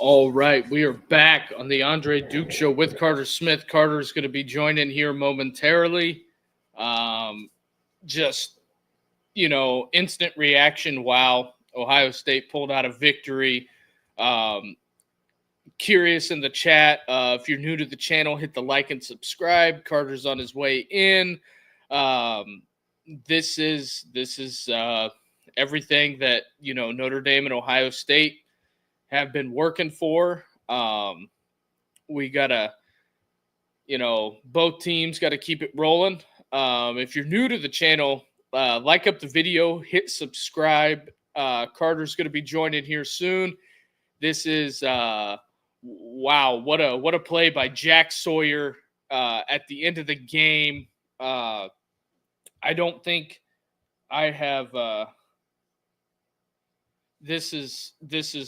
All right, we are back on the Andre Duke Show with Carter Smith. Carter is going to be joining here momentarily. Um, just, instant reaction. Wow, Ohio State pulled out a victory. Um, Curious in the chat. If you're new to the channel, hit the like and subscribe. Carter's on his way in. Um, this is everything that Notre Dame and Ohio State have been working for. We gotta, both teams got to keep it rolling. If you're new to the channel, like up the video, hit subscribe. Carter's going to be joining here soon. This is wow, what a play by Jack Sawyer at the end of the game. I don't think I have. This is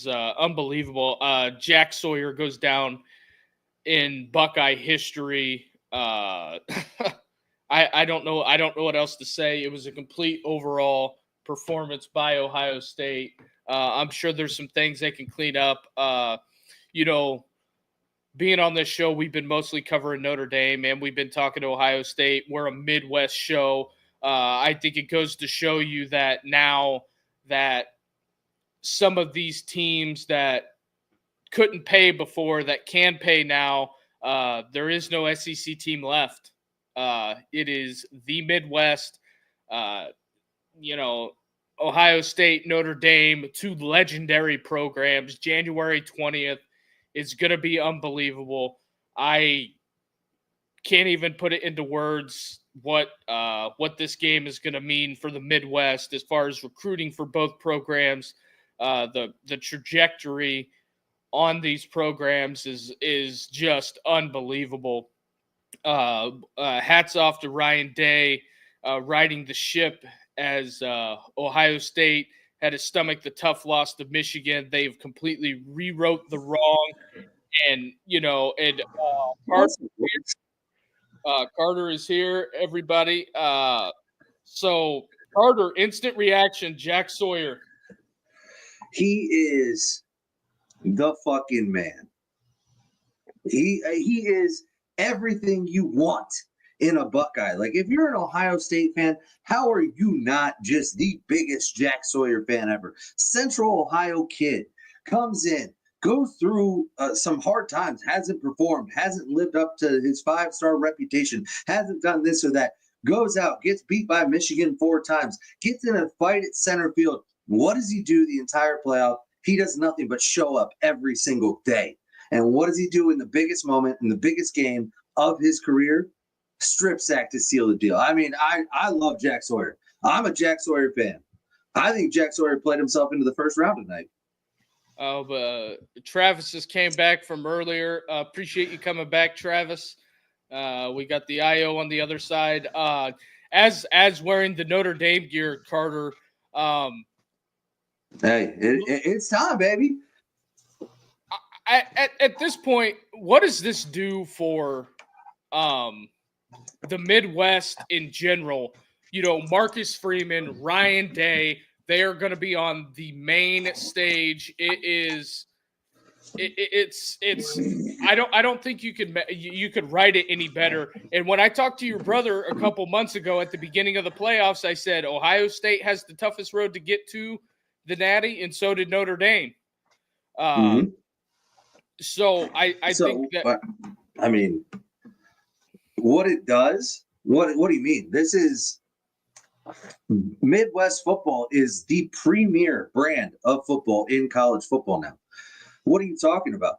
unbelievable. Jack Sawyer goes down in Buckeye history. I don't know. I don't know what else to say. It was a complete overall performance by Ohio State. I'm sure there's some things they can clean up. Being on this show, we've been mostly covering Notre Dame, and we've been talking to Ohio State. We're a Midwest show. I think it goes to show you that now that some of these teams that couldn't pay before that can pay now, there is no SEC team left. It is the Midwest. Ohio State, Notre Dame, two legendary programs. January 20th is going to be unbelievable. I can't even put it into words what this game is going to mean for the Midwest as far as recruiting for both programs. The trajectory on these programs is just unbelievable. Hats off to Ryan Day riding the ship as Ohio State had to stomach the tough loss to Michigan. They've completely rewrote the wrong, and Carter is here, everybody. So Carter, instant reaction, Jack Sawyer. He is the fucking man. He is everything you want in a Buckeye. Like, if you're an Ohio State fan, how are you not just the biggest Jack Sawyer fan ever? Central Ohio kid comes in, goes through some hard times, hasn't performed, hasn't lived up to his 5-star reputation, hasn't done this or that, goes out, gets beat by Michigan 4 times, gets in a fight at center field. What does he do the entire playoff? He does nothing but show up every single day. And what does he do in the biggest moment, in the biggest game of his career? Strip sack to seal the deal. I mean, I love Jack Sawyer. I'm a Jack Sawyer fan. I think Jack Sawyer played himself into the first round tonight. Oh, but Travis just came back from earlier. Appreciate you coming back, Travis. We got the IO on the other side. As wearing the Notre Dame gear, Carter. Hey, it's time, baby. At this point, what does this do for the Midwest in general? Marcus Freeman, Ryan Day, they are going to be on the main stage. It's I don't think you could write it any better. And when I talked to your brother a couple months ago at the beginning of the playoffs, I said Ohio State has the toughest road to get to the Natty, and so did Notre Dame. So I think that, I mean, what it does. What do you mean? This is Midwest football is the premier brand of football in college football now. What are you talking about?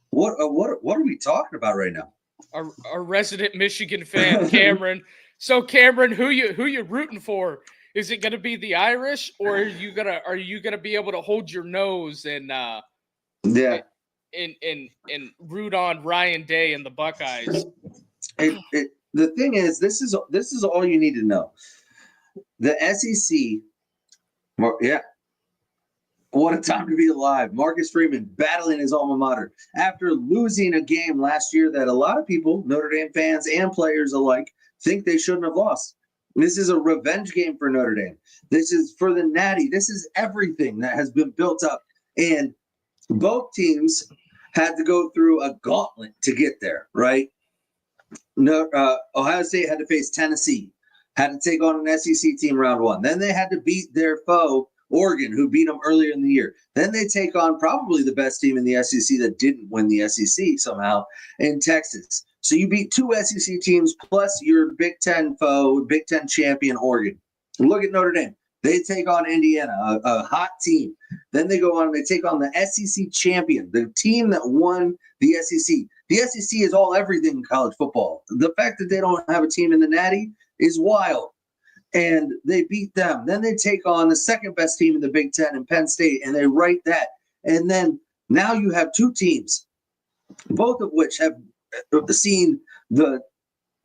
What are we talking about right now? Our resident Michigan fan, Cameron. So Cameron, who you rooting for? Is it going to be the Irish, or are you gonna be able to hold your nose and root on Ryan Day and the Buckeyes? The thing is, this is all you need to know. The SEC, what a time to be alive. Marcus Freeman battling his alma mater after losing a game last year that a lot of people, Notre Dame fans and players alike, think they shouldn't have lost. This is a revenge game for Notre Dame. This is for the Natty. This is everything that has been built up. And both teams had to go through a gauntlet to get there, right? No, Ohio State had to face Tennessee, had to take on an SEC team round one. Then they had to beat their foe, Oregon, who beat them earlier in the year. Then they take on probably the best team in the SEC that didn't win the SEC somehow in Texas. So you beat two SEC teams plus your Big Ten foe, Big Ten champion, Oregon. Look at Notre Dame. They take on Indiana, a hot team. Then they go on and they take on the SEC champion, the team that won the SEC. The SEC is all everything in college football. The fact that they don't have a team in the Natty is wild. And they beat them. Then they take on the second best team in the Big Ten in Penn State, and they write that. And then now you have two teams, both of which have seen the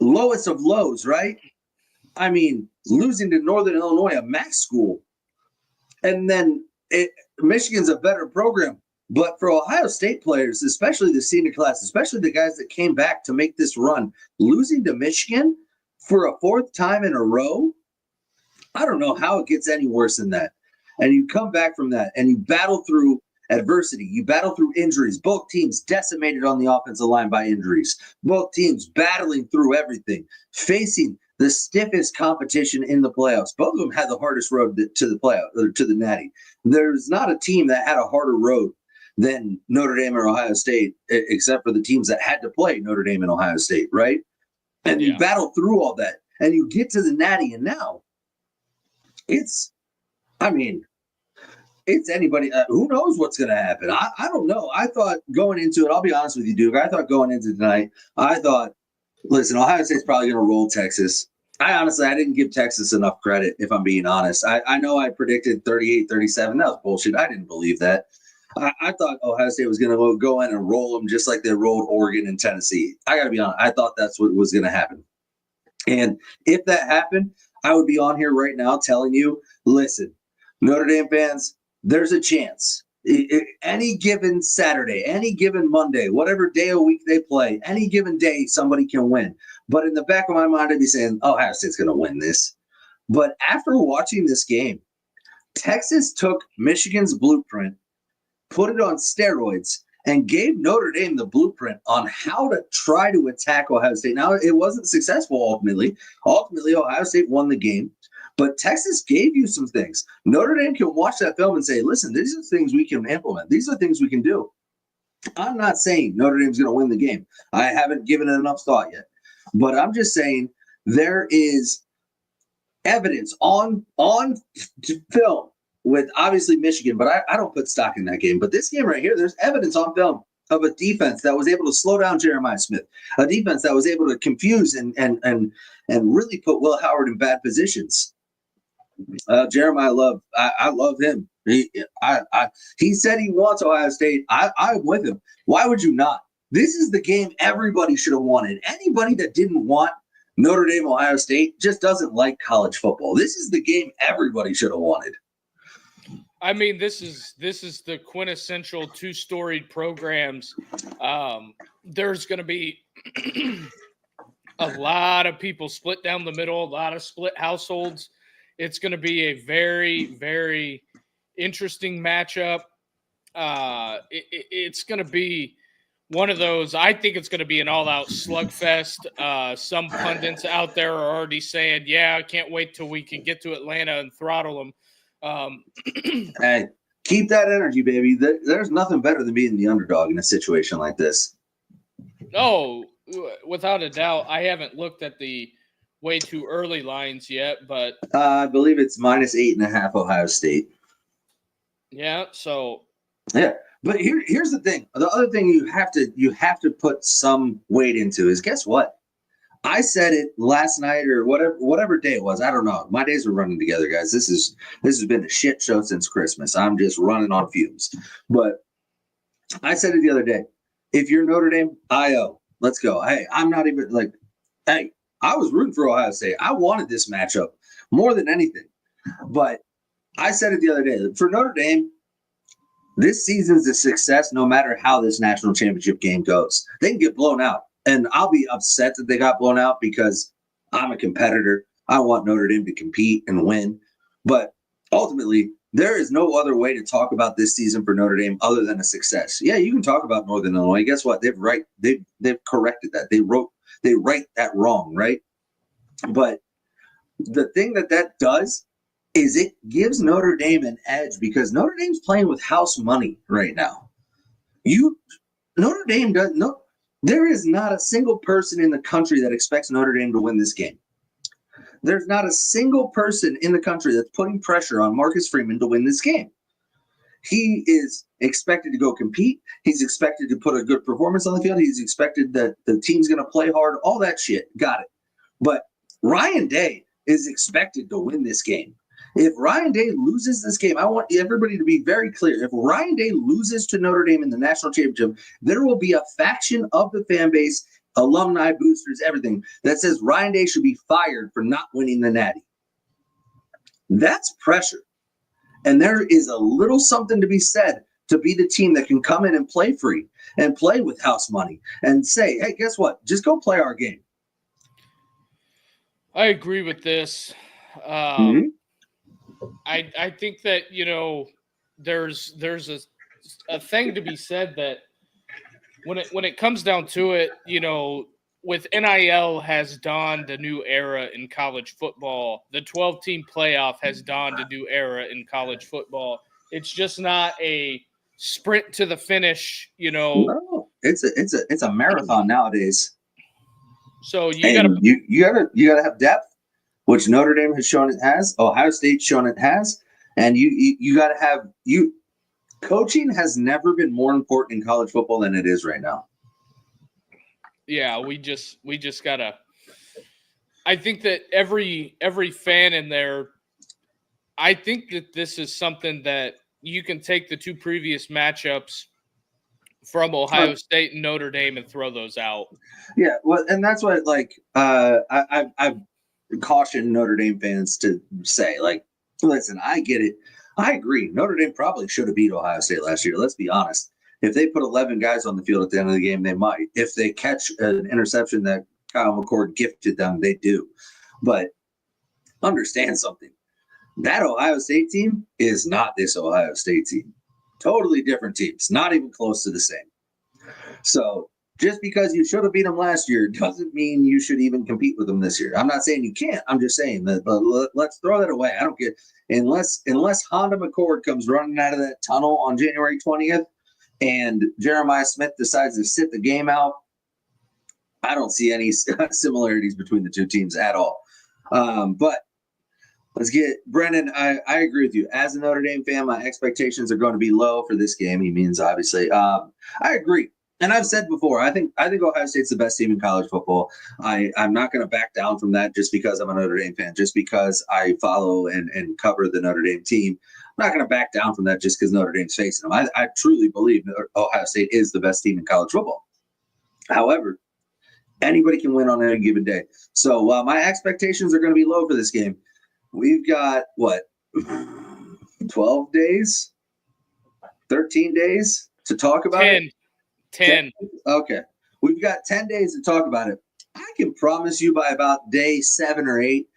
lowest of lows, right? I mean, losing to Northern Illinois, a MAC school. And then Michigan's a better program. But for Ohio State players, especially the senior class, especially the guys that came back to make this run, losing to Michigan for a fourth time in a row, I don't know how it gets any worse than that. And you come back from that and you battle through adversity. You battle through injuries. Both teams decimated on the offensive line by injuries. Both teams battling through everything, facing the stiffest competition in the playoffs. Both of them had the hardest road to the playoff, or to the Natty. There's not a team that had a harder road than Notre Dame or Ohio State, except for the teams that had to play Notre Dame and Ohio State, right? And you battle through all that, and you get to the Natty, and now it's anybody. Who knows what's going to happen? I don't know. I thought going into it, I'll be honest with you, Duke, I thought going into tonight, listen, Ohio State's probably going to roll Texas. I didn't give Texas enough credit, if I'm being honest. I know I predicted 38-37. That was bullshit. I didn't believe that. I thought Ohio State was going to go in and roll them just like they rolled Oregon and Tennessee. I got to be honest. I thought that's what was going to happen. And if that happened, I would be on here right now telling you, listen, Notre Dame fans, there's a chance. Any given Saturday, any given Monday, whatever day of week they play, any given day, somebody can win. But in the back of my mind, I'd be saying, Ohio State's going to win this. But after watching this game, Texas took Michigan's blueprint, put it on steroids, and gave Notre Dame the blueprint on how to try to attack Ohio State. Now, it wasn't successful ultimately. Ultimately, Ohio State won the game. But Texas gave you some things. Notre Dame can watch that film and say, listen, these are things we can implement. These are things we can do. I'm not saying Notre Dame's going to win the game. I haven't given it enough thought yet. But I'm just saying there is evidence on film with obviously Michigan, but I don't put stock in that game. But this game right here, there's evidence on film of a defense that was able to slow down Jeremiah Smith, a defense that was able to confuse and really put Will Howard in bad positions. Jeremiah Love, I love him. He said he wants Ohio State. I'm with him. Why would you not? This is the game everybody should have wanted. Anybody that didn't want Notre Dame, Ohio State just doesn't like college football. This is the game everybody should have wanted. I mean, this is the quintessential two-storied programs. There's going to be a lot of people split down the middle, a lot of split households. It's going to be a very, very interesting matchup. It's going to be one of those. I think it's going to be an all-out slugfest. Some pundits out there are already saying, "Yeah, I can't wait till we can get to Atlanta and throttle them." Hey, keep that energy, baby. There's nothing better than being the underdog in a situation like this. No, without a doubt. I haven't looked at the way too early lines yet, but I believe it's -8.5 Ohio State. Yeah. So. Yeah, but here's the thing. The other thing you have to put some weight into is, guess what? I said it last night or whatever day it was. I don't know. My days are running together, guys. This has been a shit show since Christmas. I'm just running on fumes. But I said it the other day. If you're Notre Dame, let's go. Hey, I'm not even like, hey, I was rooting for Ohio State. I wanted this matchup more than anything. But I said it the other day. For Notre Dame, this season's a success no matter how this national championship game goes. They can get blown out. And I'll be upset that they got blown out because I'm a competitor. I want Notre Dame to compete and win. But ultimately, there is no other way to talk about this season for Notre Dame other than a success. Yeah, you can talk about Northern Illinois. Guess what? They've corrected that. They right that wrong, right? But the thing that does is it gives Notre Dame an edge because Notre Dame's playing with house money right now. Notre Dame does no. There is not a single person in the country that expects Notre Dame to win this game. There's not a single person in the country that's putting pressure on Marcus Freeman to win this game. He is expected to go compete. He's expected to put a good performance on the field. He's expected that the team's going to play hard, all that shit. Got it. But Ryan Day is expected to win this game. If Ryan Day loses this game, I want everybody to be very clear. If Ryan Day loses to Notre Dame in the national championship, there will be a faction of the fan base, alumni, boosters, everything, that says Ryan Day should be fired for not winning the Natty. That's pressure. And there is a little something to be said to be the team that can come in and play free and play with house money and say, hey, guess what? Just go play our game. I agree with this. I think that, there's a thing to be said that when it comes down to it, with NIL has dawned a new era in college football. The 12-team playoff has dawned a new era in college football. It's just not a sprint to the finish, No, it's a marathon nowadays. So you gotta have depth, which Notre Dame has shown it has. Ohio State's shown it has, and you gotta have Coaching has never been more important in college football than it is right now. Yeah, we just gotta. I think that every fan in there. I think that this is something that you can take the two previous matchups from Ohio State and Notre Dame and throw those out. Yeah, well, and that's what I've cautioned Notre Dame fans to say. Listen, I get it. I agree. Notre Dame probably should have beat Ohio State last year. Let's be honest. If they put 11 guys on the field at the end of the game, they might. If they catch an interception that Kyle McCord gifted them, they do. But understand something. That Ohio State team is not this Ohio State team. Totally different teams. Not even close to the same. So just because you should have beat them last year doesn't mean you should even compete with them this year. I'm not saying you can't. I'm just saying that let's throw that away. I don't get unless Honda McCord comes running out of that tunnel on January 20th and Jeremiah Smith decides to sit the game out. I don't see any similarities between the two teams at all. But let's get Brennan. I agree with you. As a Notre Dame fan, my expectations are going to be low for this game. He means obviously. I agree. And I've said before, I think Ohio State's the best team in college football. I'm not going to back down from that just because I'm a Notre Dame fan, just because I follow and cover the Notre Dame team. I'm not going to back down from that just because Notre Dame's facing them. I truly believe Ohio State is the best team in college football. However, anybody can win on any given day. So while my expectations are going to be low for this game, we've got, 12 days? 13 days to talk about it? 10. Okay. We've got 10 days to talk about it. I can promise you by about day 7 or 8,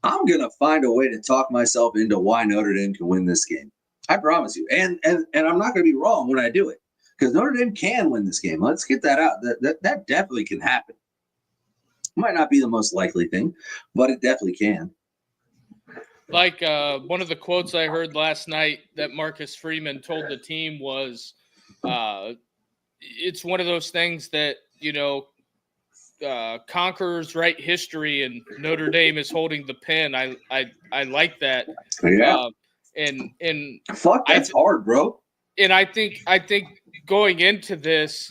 I'm going to find a way to talk myself into why Notre Dame can win this game. I promise you. And I'm not going to be wrong when I do it because Notre Dame can win this game. Let's get that out. That definitely can happen. Might not be the most likely thing, but it definitely can. Like one of the quotes I heard last night that Marcus Freeman told the team was, it's one of those things that, conquerors write history and Notre Dame is holding the pen. I like that. Yeah. And fuck, that's hard, bro. And I think going into this,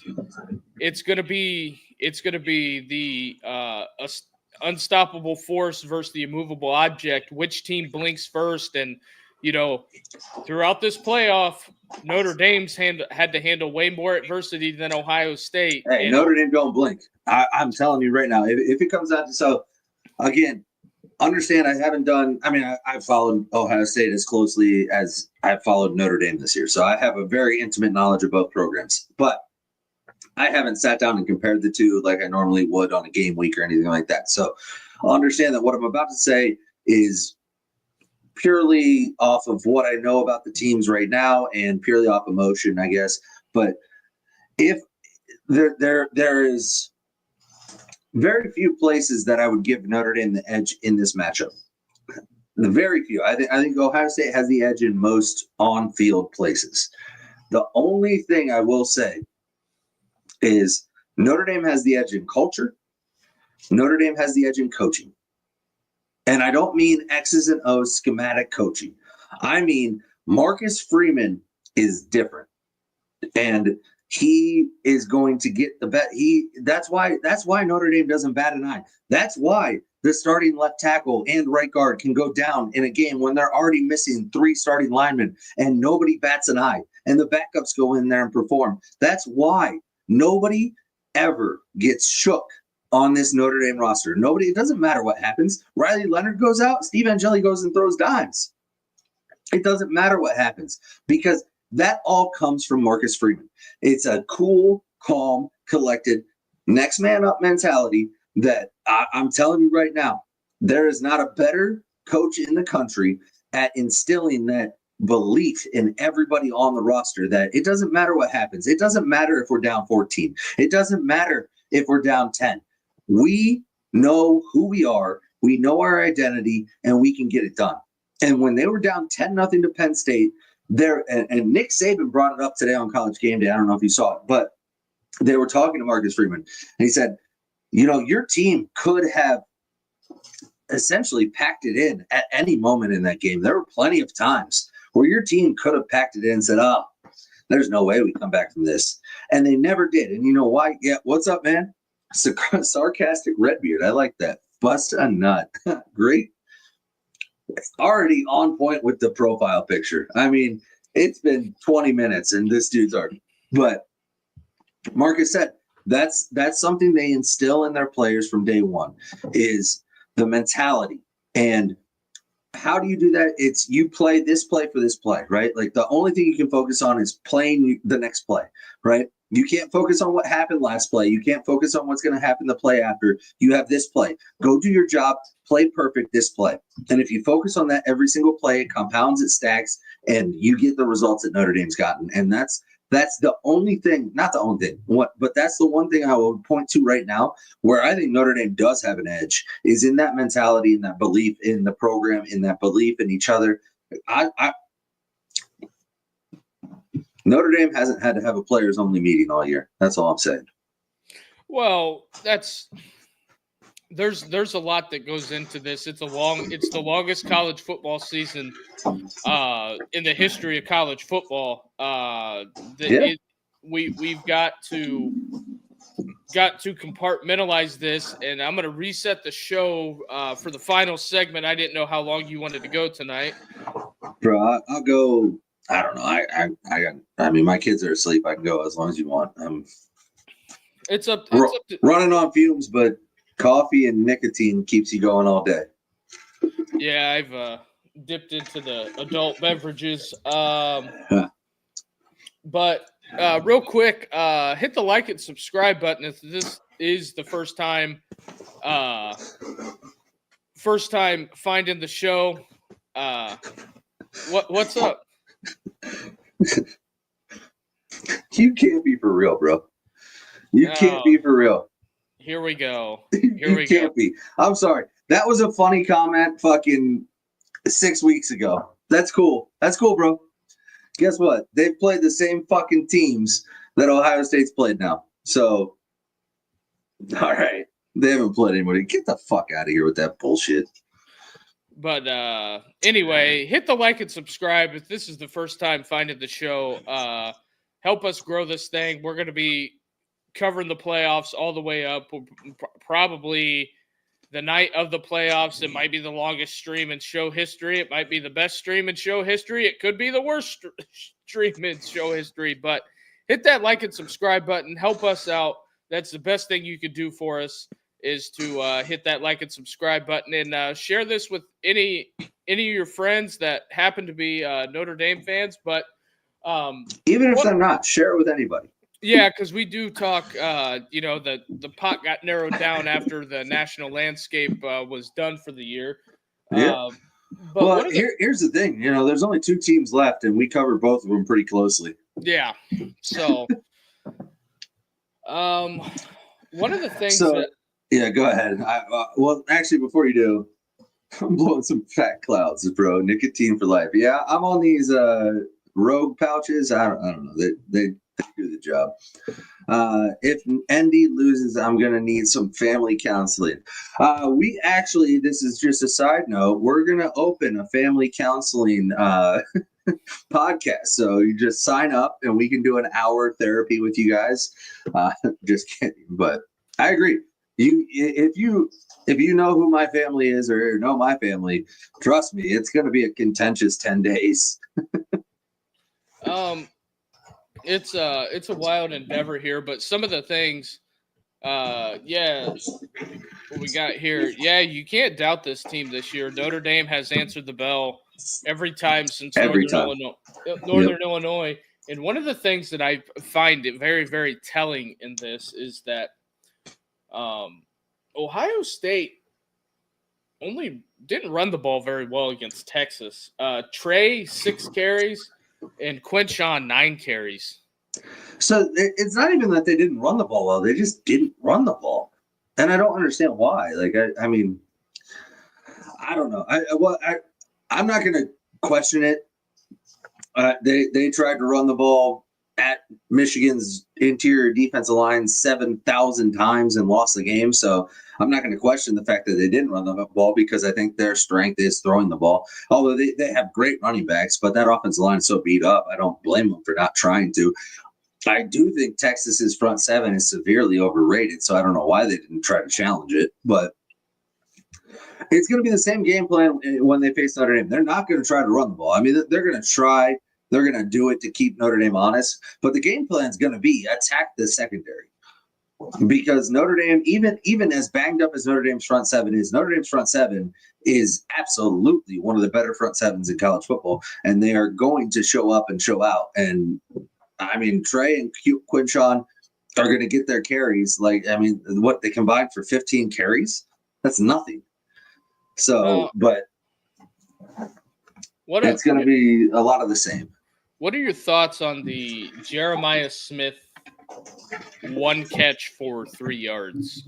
it's going to be the unstoppable force versus the immovable object. Which team blinks first? And throughout this playoff, Notre Dame's had to handle way more adversity than Ohio State. Hey, Notre Dame don't blink. I'm telling you right now, if it comes out to so, again, understand I've followed Ohio State as closely as I've followed Notre Dame this year. So I have a very intimate knowledge of both programs. But I haven't sat down and compared the two like I normally would on a game week or anything like that. So I'll understand that what I'm about to say is purely off of what I know about the teams right now and purely off emotion, I guess. But if there is very few places that I would give Notre Dame the edge in this matchup. The very few. I think Ohio State has the edge in most on-field places. The only thing I will say is Notre Dame has the edge in culture. Notre Dame has the edge in coaching. And I don't mean X's and O's schematic coaching. I mean Marcus Freeman is different. And he is going to get the bet. That's why Notre Dame doesn't bat an eye. That's why the starting left tackle and right guard can go down in a game when they're already missing 3 starting linemen and nobody bats an eye and the backups go in there and perform. That's why nobody ever gets shook on this Notre Dame roster. Nobody, it doesn't matter what happens. Riley Leonard goes out, Steve Angeli goes and throws dimes. It doesn't matter what happens because that all comes from Marcus Freeman. It's a cool, calm, collected, next man up mentality that I'm telling you right now, there is not a better coach in the country at instilling that belief in everybody on the roster that it doesn't matter what happens. It doesn't matter if we're down 14. It doesn't matter if we're down 10. We know who we are. We know our identity, and we can get it done. And when they were down 10-0 to Penn State, and Nick Saban brought it up today on College Game Day. I don't know if you saw it, but they were talking to Marcus Freeman, and he said, your team could have essentially packed it in at any moment in that game. There were plenty of times where your team could have packed it in and said, oh, there's no way we come back from this. And they never did. And you know why? Yeah, what's up, man? Sarcastic Redbeard. I like that. Bust a nut. Great. Already on point with the profile picture. I mean, it's been 20 minutes and this dude's already. But Marcus said that's something they instill in their players from day one is the mentality. And how do you do that? It's you play this play for this play, right? Like the only thing you can focus on is playing the next play, right? You can't focus on what happened last play. You can't focus on what's going to happen the play after. You have this play. Go do your job. Play perfect this play. And if you focus on that every single play, it compounds, it stacks, and you get the results that Notre Dame's gotten. And that's the only thing, not the only thing, but that's the one thing I will point to right now where I think Notre Dame does have an edge is in that mentality, in that belief in the program, in that belief in each other. Notre Dame hasn't had to have a players-only meeting all year. That's all I'm saying. Well, there's a lot that goes into this. It's the longest college football season in the history of college football. We've got to compartmentalize this, and I'm going to reset the show for the final segment. I didn't know how long you wanted to go tonight. Bro, I'll go. I don't know. I mean, my kids are asleep. I can go as long as you want. It's up to running on fumes, but coffee and nicotine keeps you going all day. Yeah, I've dipped into the adult beverages. But real quick, hit the like and subscribe button if this is the first time finding the show. What's up? You can't be for real, bro. You can't be for real. Here we go. You can't be. I'm sorry. That was a funny comment fucking 6 weeks ago. That's cool. That's cool, bro. Guess what? They've played the same fucking teams that Ohio State's played now. So, all right. They haven't played anybody. Get the fuck out of here with that bullshit. But anyway, hit the like and subscribe if this is the first time finding the show. Help us grow this thing. We're going to be covering the playoffs all the way up. Probably the night of the playoffs. It might be the longest stream in show history. It might be the best stream in show history. It could be the worst stream in show history. But hit that like and subscribe button. Help us out. That's the best thing you could do for us is to hit that like and subscribe button and share this with any of your friends that happen to be Notre Dame fans. But even if they're not, share it with anybody. Yeah, because we do talk, the pot got narrowed down after the national landscape was done for the year. Yeah. But well, here's the thing. There's only 2 teams left, and we cover both of them pretty closely. Yeah. So, one of the things yeah, go ahead. Well, actually, before you do, I'm blowing some fat clouds, bro. Nicotine for life. Yeah, I'm on these Rogue pouches. I don't know. They do the job. If Andy loses, I'm going to need some family counseling. We actually, this is just a side note, we're going to open a family counseling podcast. So you just sign up and we can do an hour therapy with you guys. Just kidding. But I agree. If you know who my family is or know my family, trust me, it's going to be a contentious 10 days. It's a wild endeavor here, but some of the things, what we got here, you can't doubt this team this year. Notre Dame has answered the bell every time since Northern Illinois. And one of the things that I find it very, very telling in this is that Ohio State only didn't run the ball very well against Texas. Trey, 6 carries, and Quinshon, 9 carries. So it's not even that they didn't run the ball well. They just didn't run the ball. And I don't understand why. Like, I mean, I don't know. I'm not going to question it. They tried to run the ball at Michigan's interior defensive line 7,000 times and lost the game. So I'm not going to question the fact that they didn't run the ball because I think their strength is throwing the ball. Although they have great running backs, but that offensive line is so beat up, I don't blame them for not trying to. I do think Texas's front 7 is severely overrated, so I don't know why they didn't try to challenge it. But it's going to be the same game plan when they face Notre Dame. They're not going to try to run the ball. I mean, they're going to try. They're going to do it to keep Notre Dame honest. But the game plan is going to be attack the secondary. Because Notre Dame, even as banged up as Notre Dame's front 7 is, Notre Dame's front 7 is absolutely one of the better front 7s in college football. And they are going to show up and show out. And I mean, Trey and Quinshon are going to get their carries. Like, I mean, what they combined for 15 carries? That's nothing. So, but it's going to be a lot of the same. What are your thoughts on the Jeremiah Smith 1 catch for 3 yards?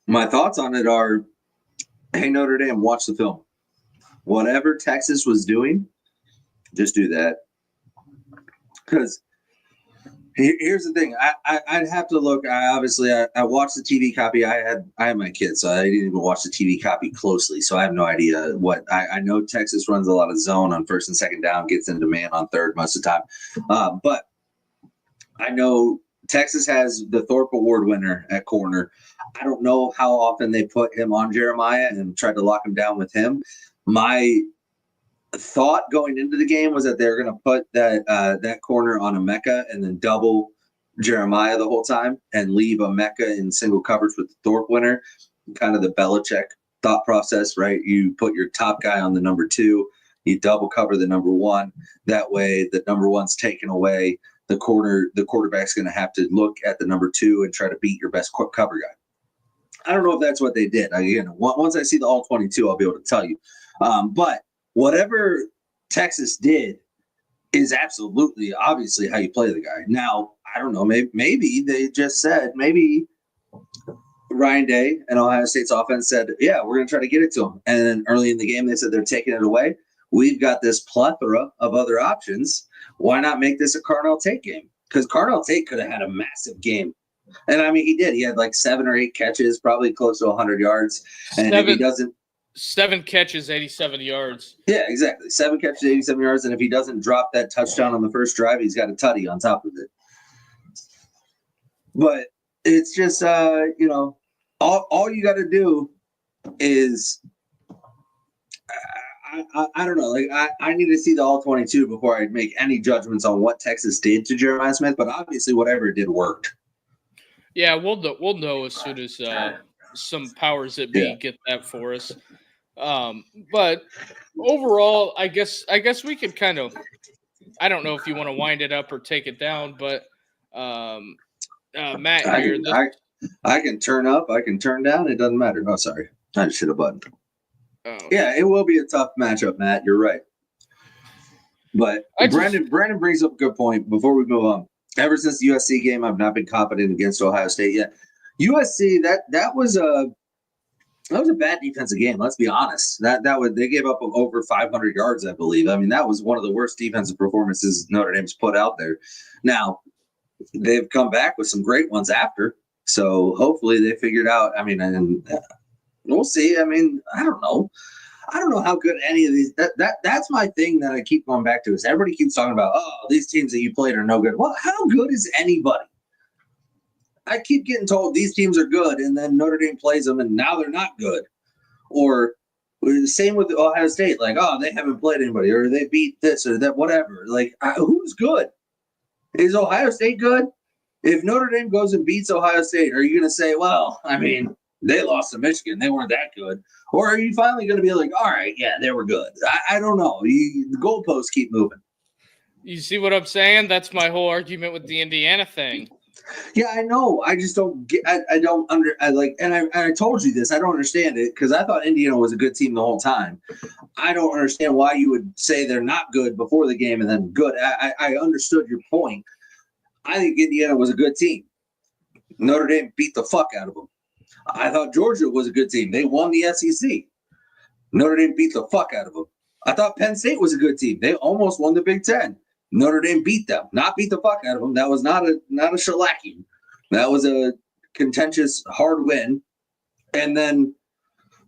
My thoughts on it are, hey, Notre Dame, watch the film. Whatever Texas was doing, just do that. Because here's the thing, I'd have to look. I watched the TV copy. I had my kids, so I didn't even watch the TV copy closely. So I have no idea what I know. Texas runs a lot of zone on 1st and 2nd down, gets into man on 3rd most of the time. But I know Texas has the Thorpe Award winner at corner. I don't know how often they put him on Jeremiah and tried to lock him down with him. My thought going into the game was that they're going to put that corner on Emeka and then double Jeremiah the whole time and leave Emeka in single coverage with the Thorpe winner. Kind of the Belichick thought process, right? You put your top guy on the number 2, you double cover the number 1. That way, the number 1's taken away. The quarterback's going to have to look at the number 2 and try to beat your best cover guy. I don't know if that's what they did. Again, once I see the all 22, I'll be able to tell you. But whatever Texas did is absolutely, obviously, how you play the guy. Now, I don't know. Maybe they just said, maybe Ryan Day and Ohio State's offense said, yeah, we're going to try to get it to him. And then early in the game, they said they're taking it away. We've got this plethora of other options. Why not make this a Carnell Tate game? Because Carnell Tate could have had a massive game. And, I mean, he did. He had like 7 or 8 catches, probably close to 100 yards. And if he doesn't – 7 catches, 87 yards. Yeah, exactly. 7 catches, 87 yards. And if he doesn't drop that touchdown on the first drive, he's got a tutty on top of it. But it's just, all you got to do is, I don't know. Like, I need to see the all 22 before I make any judgments on what Texas did to Jeremiah Smith. But obviously, whatever it did worked. Yeah, we'll know as soon as some powers that be get that for us. But overall, I guess we could kind of, I don't know if you want to wind it up or take it down, but Matt here. I can turn up, I can turn down. It doesn't matter. Oh, sorry. I just hit a button. Oh. Yeah, it will be a tough matchup, Matt. You're right. But Brandon brings up a good point before we move on. Ever since the USC game, I've not been confident against Ohio State yet. USC, that was a bad defensive game. Let's be honest. They gave up over 500 yards, I believe. I mean, that was one of the worst defensive performances Notre Dame's put out there. Now, they've come back with some great ones after. So hopefully they figured out. I mean, and we'll see. I mean, I don't know. I don't know how good any of these. That's my thing that I keep going back to is everybody keeps talking about. Oh, these teams that you played are no good. Well, how good is anybody? I keep getting told these teams are good, and then Notre Dame plays them, and now they're not good. Or same with Ohio State, like, oh, they haven't played anybody, or they beat this or that, whatever. Like, who's good? Is Ohio State good? If Notre Dame goes and beats Ohio State, are you going to say, well, I mean, they lost to Michigan, they weren't that good? Or are you finally going to be like, all right, yeah, they were good? I don't know. The goalposts keep moving. You see what I'm saying? That's my whole argument with the Indiana thing. Yeah, I know. I just don't get. I don't I told you this. I don't understand it because I thought Indiana was a good team the whole time. I don't understand why you would say they're not good before the game and then good. I understood your point. I think Indiana was a good team. Notre Dame beat the fuck out of them. I thought Georgia was a good team. They won the SEC. Notre Dame beat the fuck out of them. I thought Penn State was a good team. They almost won the Big Ten. Notre Dame beat them, not beat the fuck out of them. That was not a shellacking. That was a contentious, hard win. And then,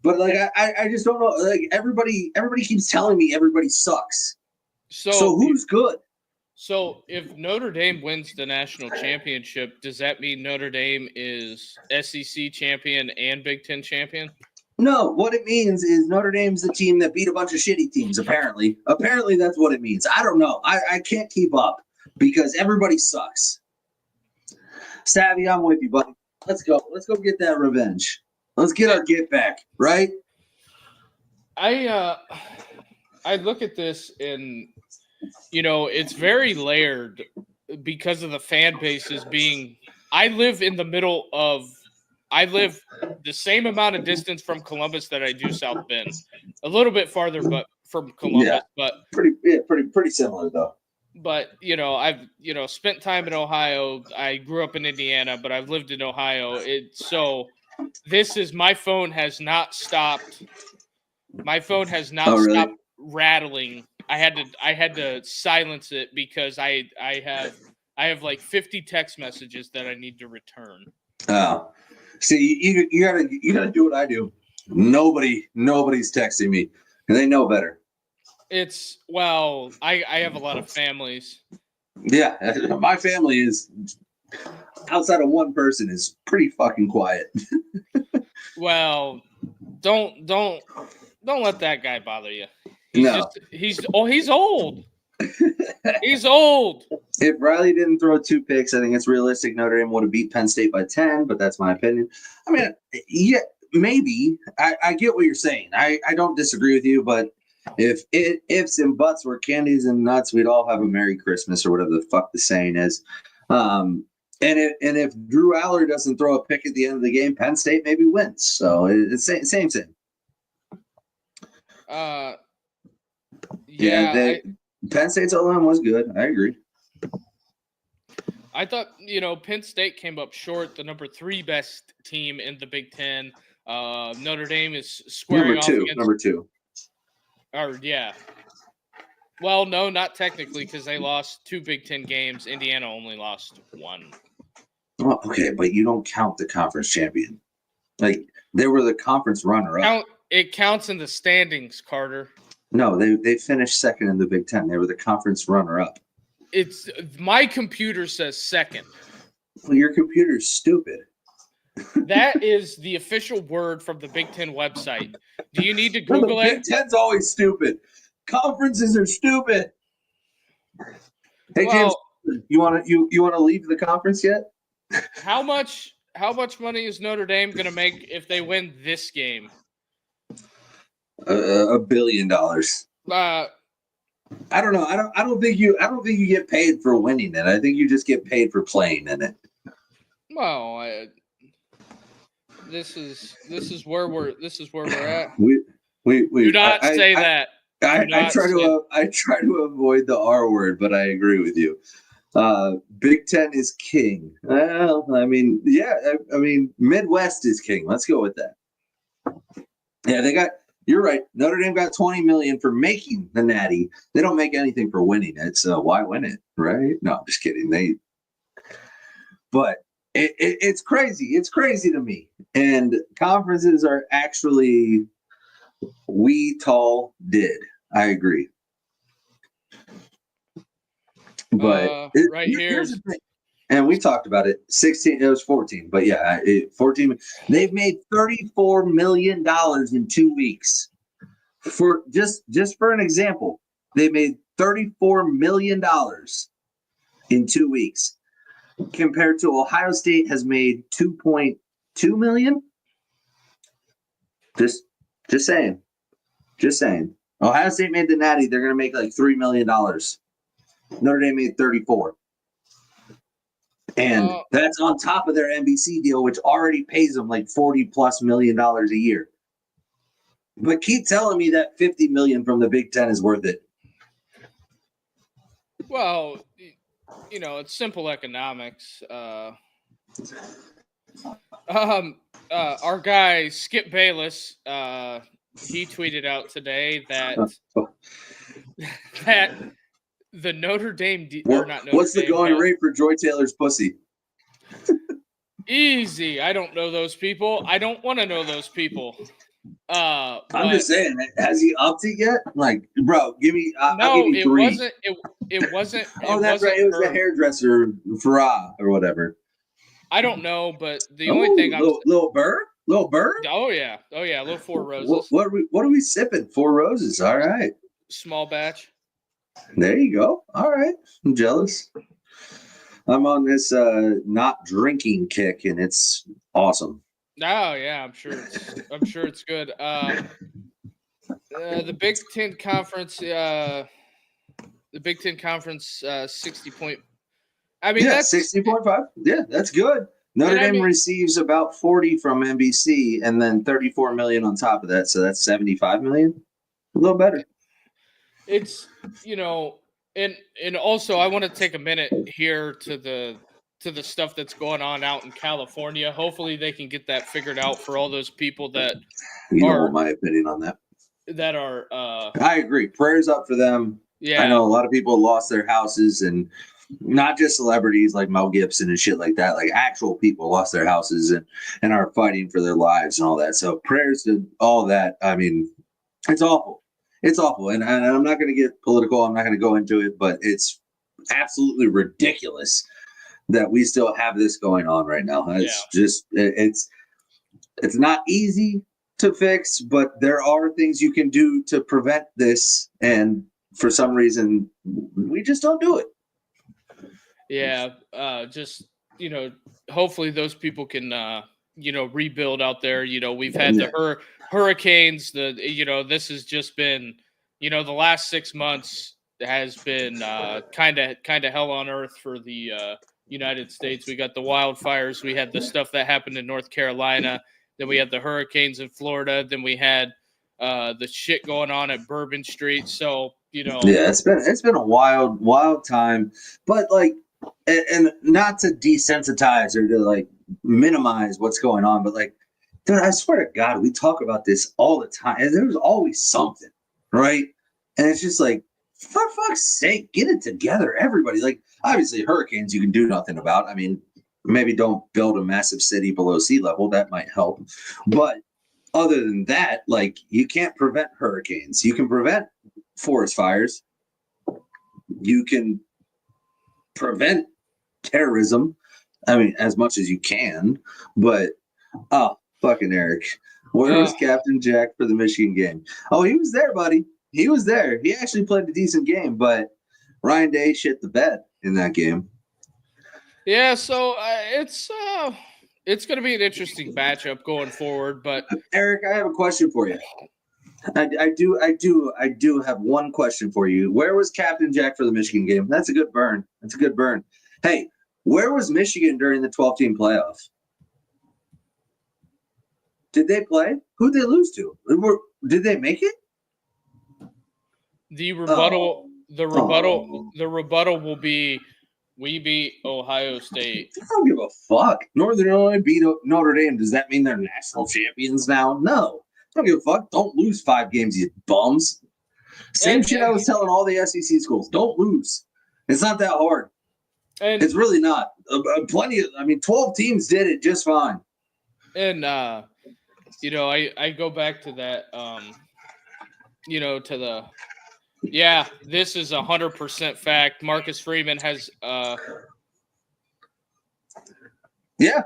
but like I just don't know. Like everybody keeps telling me everybody sucks. So who's good? So if Notre Dame wins the national championship, does that mean Notre Dame is SEC champion and Big Ten champion? No, what it means is Notre Dame's the team that beat a bunch of shitty teams, apparently. Apparently that's what it means. I don't know. I can't keep up because everybody sucks. Savvy, I'm with you, buddy. Let's go. Let's go get that revenge. Let's get our get back, right? I look at this and, it's very layered because of the fan bases being – I live the same amount of distance from Columbus that I do South Bend. A little bit farther but from Columbus, but pretty similar though. But I've spent time in Ohio. I grew up in Indiana, but I've lived in Ohio. My phone has not stopped. My phone has not stopped rattling. I had to silence it because I have like 50 text messages that I need to return. Oh. See, you gotta do what I do. Nobody's texting me, and they know better. I have a lot of families. Yeah, my family is outside of one person is pretty fucking quiet. Well, don't let that guy bother you. He's old. He's old. If Riley didn't throw 2 picks, I think it's realistic Notre Dame would have beat Penn State by 10, but that's my opinion. I mean, yeah, maybe. I get what you're saying. I don't disagree with you, but if ifs and buts were candies and nuts, we'd all have a Merry Christmas or whatever the fuck the saying is. And if Drew Aller doesn't throw a pick at the end of the game, Penn State maybe wins. So it's same. Penn State's O-line was good. I agree. I thought, Penn State came up short, the number 3 best team in the Big Ten. Notre Dame is squaring off against number 2. Or yeah. Well, no, not technically because they lost 2 Big Ten games. Indiana only lost 1. Well, okay, but you don't count the conference champion. Like they were the conference runner-up. It counts in the standings, Carter. No, they finished second in the Big Ten. They were the conference runner-up. It's my computer says second. Well, your computer's stupid. That is the official word from the Big Ten website. Do you need to Google it? Big Ten's always stupid. Conferences are stupid. Hey, James, you want to leave the conference yet? How much money is Notre Dame going to make if they win this game? $1 billion. I don't know. I don't think you get paid for winning it. I think you just get paid for playing in it. Well, this is where we're at. Do not say that. I try to avoid the R word, but I agree with you. Big Ten is king. Well, I mean, yeah, I mean, Midwest is king. Let's go with that. Yeah, you're right. Notre Dame got $20 million for making the Natty. They don't make anything for winning it, so why win it, right? No, I'm just kidding. But it's crazy. It's crazy to me. And conferences are actually did. I agree. But here's the thing. And we talked about it. 16, it was 14. But yeah, 14. They've made $34 million in 2 weeks. For just for an example, they made $34 million in 2 weeks. Compared to Ohio State has made $2.2 million. Just saying. Ohio State made the Natty. They're going to make like $3 million. Notre Dame made 34. And that's on top of their NBC deal, which already pays them like $40+ million a year. But keep telling me that $50 million from the Big Ten is worth it. Well, it's simple economics. Our guy Skip Bayless, he tweeted out today that the Notre Dame what's the going rate for Joy Taylor's pussy? Easy. I don't know those people. I don't want to know those people. I'm just saying, has he upped it yet? Like, bro, give me. I'll give you three. It wasn't. Oh, that's right. It was the hairdresser, Farah, or whatever. I don't know, but the only thing little Burr. Oh yeah, little Four Roses. What are we sipping? Four Roses. All right. Small batch. There you go. All right. I'm jealous. I'm on this not drinking kick, and it's awesome. Oh yeah, I'm sure it's good. The Big Ten Conference, 60 point. I mean, that's 60.5. Yeah, that's good. Notre Dame receives about 40 from NBC, and then 34 million on top of that, so that's 75 million. A little better. It's and also I want to take a minute here to the stuff that's going on out in California. Hopefully they can get that figured out for all those people that don't want my opinion on that. That are I agree. Prayers up for them. Yeah. I know a lot of people lost their houses, and not just celebrities like Mel Gibson and shit like that. Like actual people lost their houses and are fighting for their lives and all that. So prayers to all that. I mean, it's awful. It's awful. And I'm not going to get political. I'm not going to go into it, but it's absolutely ridiculous that we still have this going on right now. It's not easy to fix, but there are things you can do to prevent this. And for some reason, we just don't do it. Yeah. Hopefully those people can, rebuild out there. We've had the hurricanes, this has just been, the last 6 months has been kind of hell on earth for the United States. We got the wildfires. We had the stuff that happened in North Carolina. Then we had the hurricanes in Florida. Then we had the shit going on at Bourbon Street. So, Yeah, it's been a wild time. But and not to desensitize or to minimize what's going on, but dude, I swear to God, we talk about this all the time. And there's always something, right? And it's just for fuck's sake, get it together, everybody. Obviously, hurricanes you can do nothing about. I mean, maybe don't build a massive city below sea level. That might help. But other than that, you can't prevent hurricanes. You can prevent forest fires. You can prevent terrorism. I mean, as much as you can. But, fucking Eric. Where was Captain Jack for the Michigan game? Oh, he was there, buddy. He was there. He actually played a decent game, but Ryan Day shit the bed in that game. Yeah, so it's going to be an interesting matchup going forward. But Eric, I have a question for you. I do have one question for you. Where was Captain Jack for the Michigan game? That's a good burn. Hey, where was Michigan during the 12-team playoff? Did they play? Who'd they lose to? Did they make it? The rebuttal will be we beat Ohio State. I don't give a fuck. Northern Illinois beat Notre Dame. Does that mean they're national champions now? No. I don't give a fuck. Don't lose 5 games, you bums. Same shit I was telling all the SEC schools. Don't lose. It's not that hard. And it's really not. 12 teams did it just fine. And, I go back to that, this is 100% fact. Marcus Freeman has Yeah.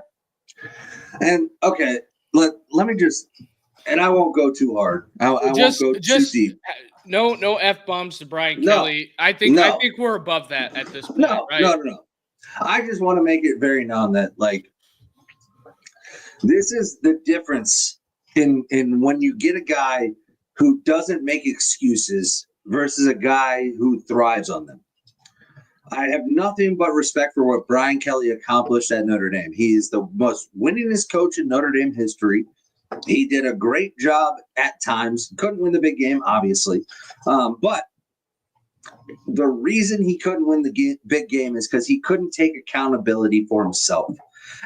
And, okay, let me just – and I won't go too hard. I won't go too deep. No F-bombs to Brian Kelly. I think we're above that at this point. No. I just want to make it very known that, this is the difference in when you get a guy who doesn't make excuses versus a guy who thrives on them. I have nothing but respect for what Brian Kelly accomplished at Notre Dame. He is the most winningest coach in Notre Dame history. He did a great job at times. Couldn't win the big game, obviously. But the reason he couldn't win the big game is because he couldn't take accountability for himself.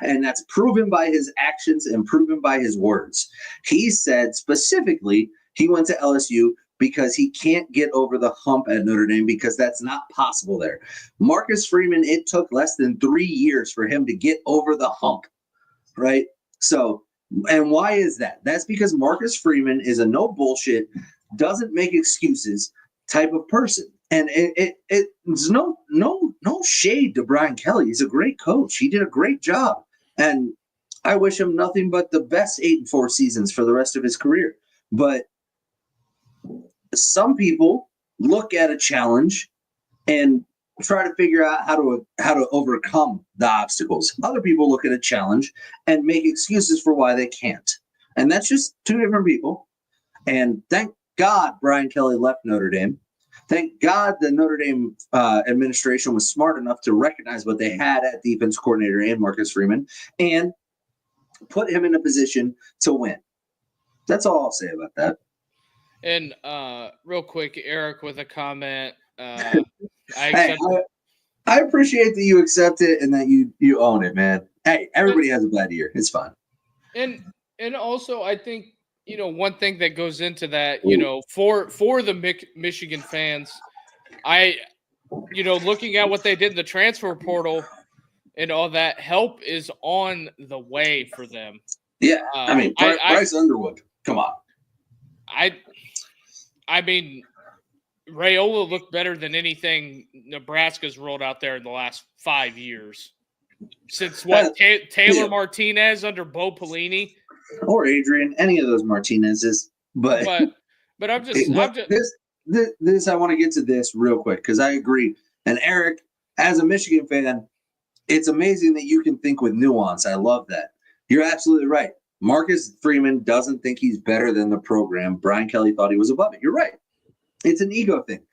And that's proven by his actions and proven by his words. He said specifically he went to LSU because he can't get over the hump at Notre Dame because that's not possible there. Marcus Freeman, it took less than 3 years for him to get over the hump, right? So, and why is that? That's because Marcus Freeman is a no bullshit, doesn't make excuses type of person. And it's no shade to Brian Kelly. He's a great coach. He did a great job. And I wish him nothing but the best 8-4 seasons for the rest of his career. But some people look at a challenge and try to figure out how to overcome the obstacles. Other people look at a challenge and make excuses for why they can't. And that's just 2 different people. And thank God Brian Kelly left Notre Dame. Thank God the Notre Dame administration was smart enough to recognize what they had at defense coordinator and Marcus Freeman and put him in a position to win. That's all I'll say about that. And real quick, Eric with a comment. I appreciate that you accept it and that you own it, man. Hey, everybody has a bad year. It's fine. And also, I think, one thing that goes into that, for the Michigan fans, looking at what they did in the transfer portal and all that, help is on the way for them. Yeah, Bryce Underwood, come on. I mean, Raiola looked better than anything Nebraska's rolled out there in the last 5 years. Since Taylor Martinez under Bo Pelini. Or Adrian, any of those Martinezes. But I'm just this I want to get to this real quick because I agree. And Eric, as a Michigan fan, it's amazing that you can think with nuance. I love that. You're absolutely right. Marcus Freeman doesn't think he's better than the program. Brian Kelly thought he was above it. You're right. It's an ego thing.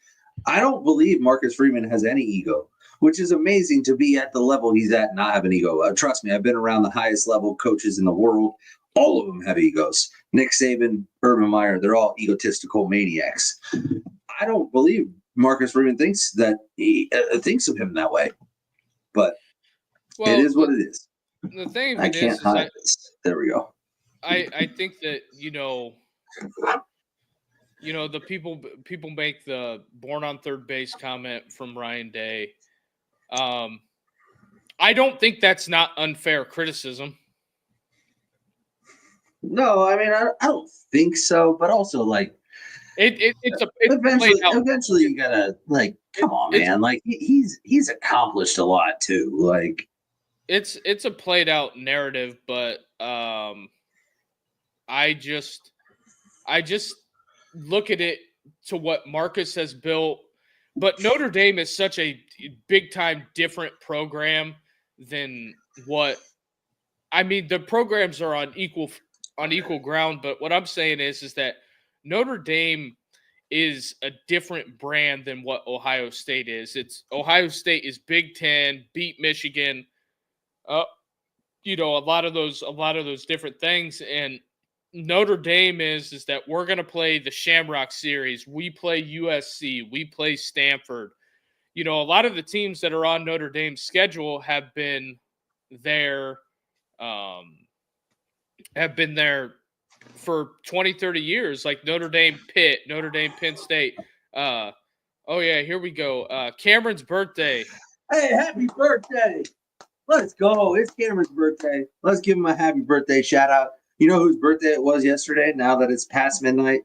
I don't believe Marcus Freeman has any ego, which is amazing to be at the level he's at and not have an ego. Trust me, I've been around the highest level coaches in the world. All of them have egos. Nick Saban, Urban Meyer, they're all egotistical maniacs. I don't believe Marcus Freeman thinks that he thinks of him that way. But it is what it is. The thing I can't hide this. There we go. I think that, the people make the born on third base comment from Ryan Day. I don't think that's not unfair criticism. No, I mean, I don't think so, but also eventually you gotta come on, man. He's accomplished a lot too. It's a played out narrative, but I just look at it to what Marcus has built. But Notre Dame is such a big time different program than what the programs are on equal ground. But what I'm saying is that Notre Dame is a different brand than what Ohio State is. Ohio State is Big Ten, beat Michigan, a lot of those different things. And Notre Dame is that we're going to play the Shamrock Series. We play USC. We play Stanford. You know, a lot of the teams that are on Notre Dame's schedule have been there for 20, 30 years, like Notre Dame, Pitt, Notre Dame, Penn State. Oh, yeah, here we go. Cameron's birthday. Hey, happy birthday. Let's go. It's Cameron's birthday. Let's give him a happy birthday shout out. You know whose birthday it was yesterday, now that it's past midnight?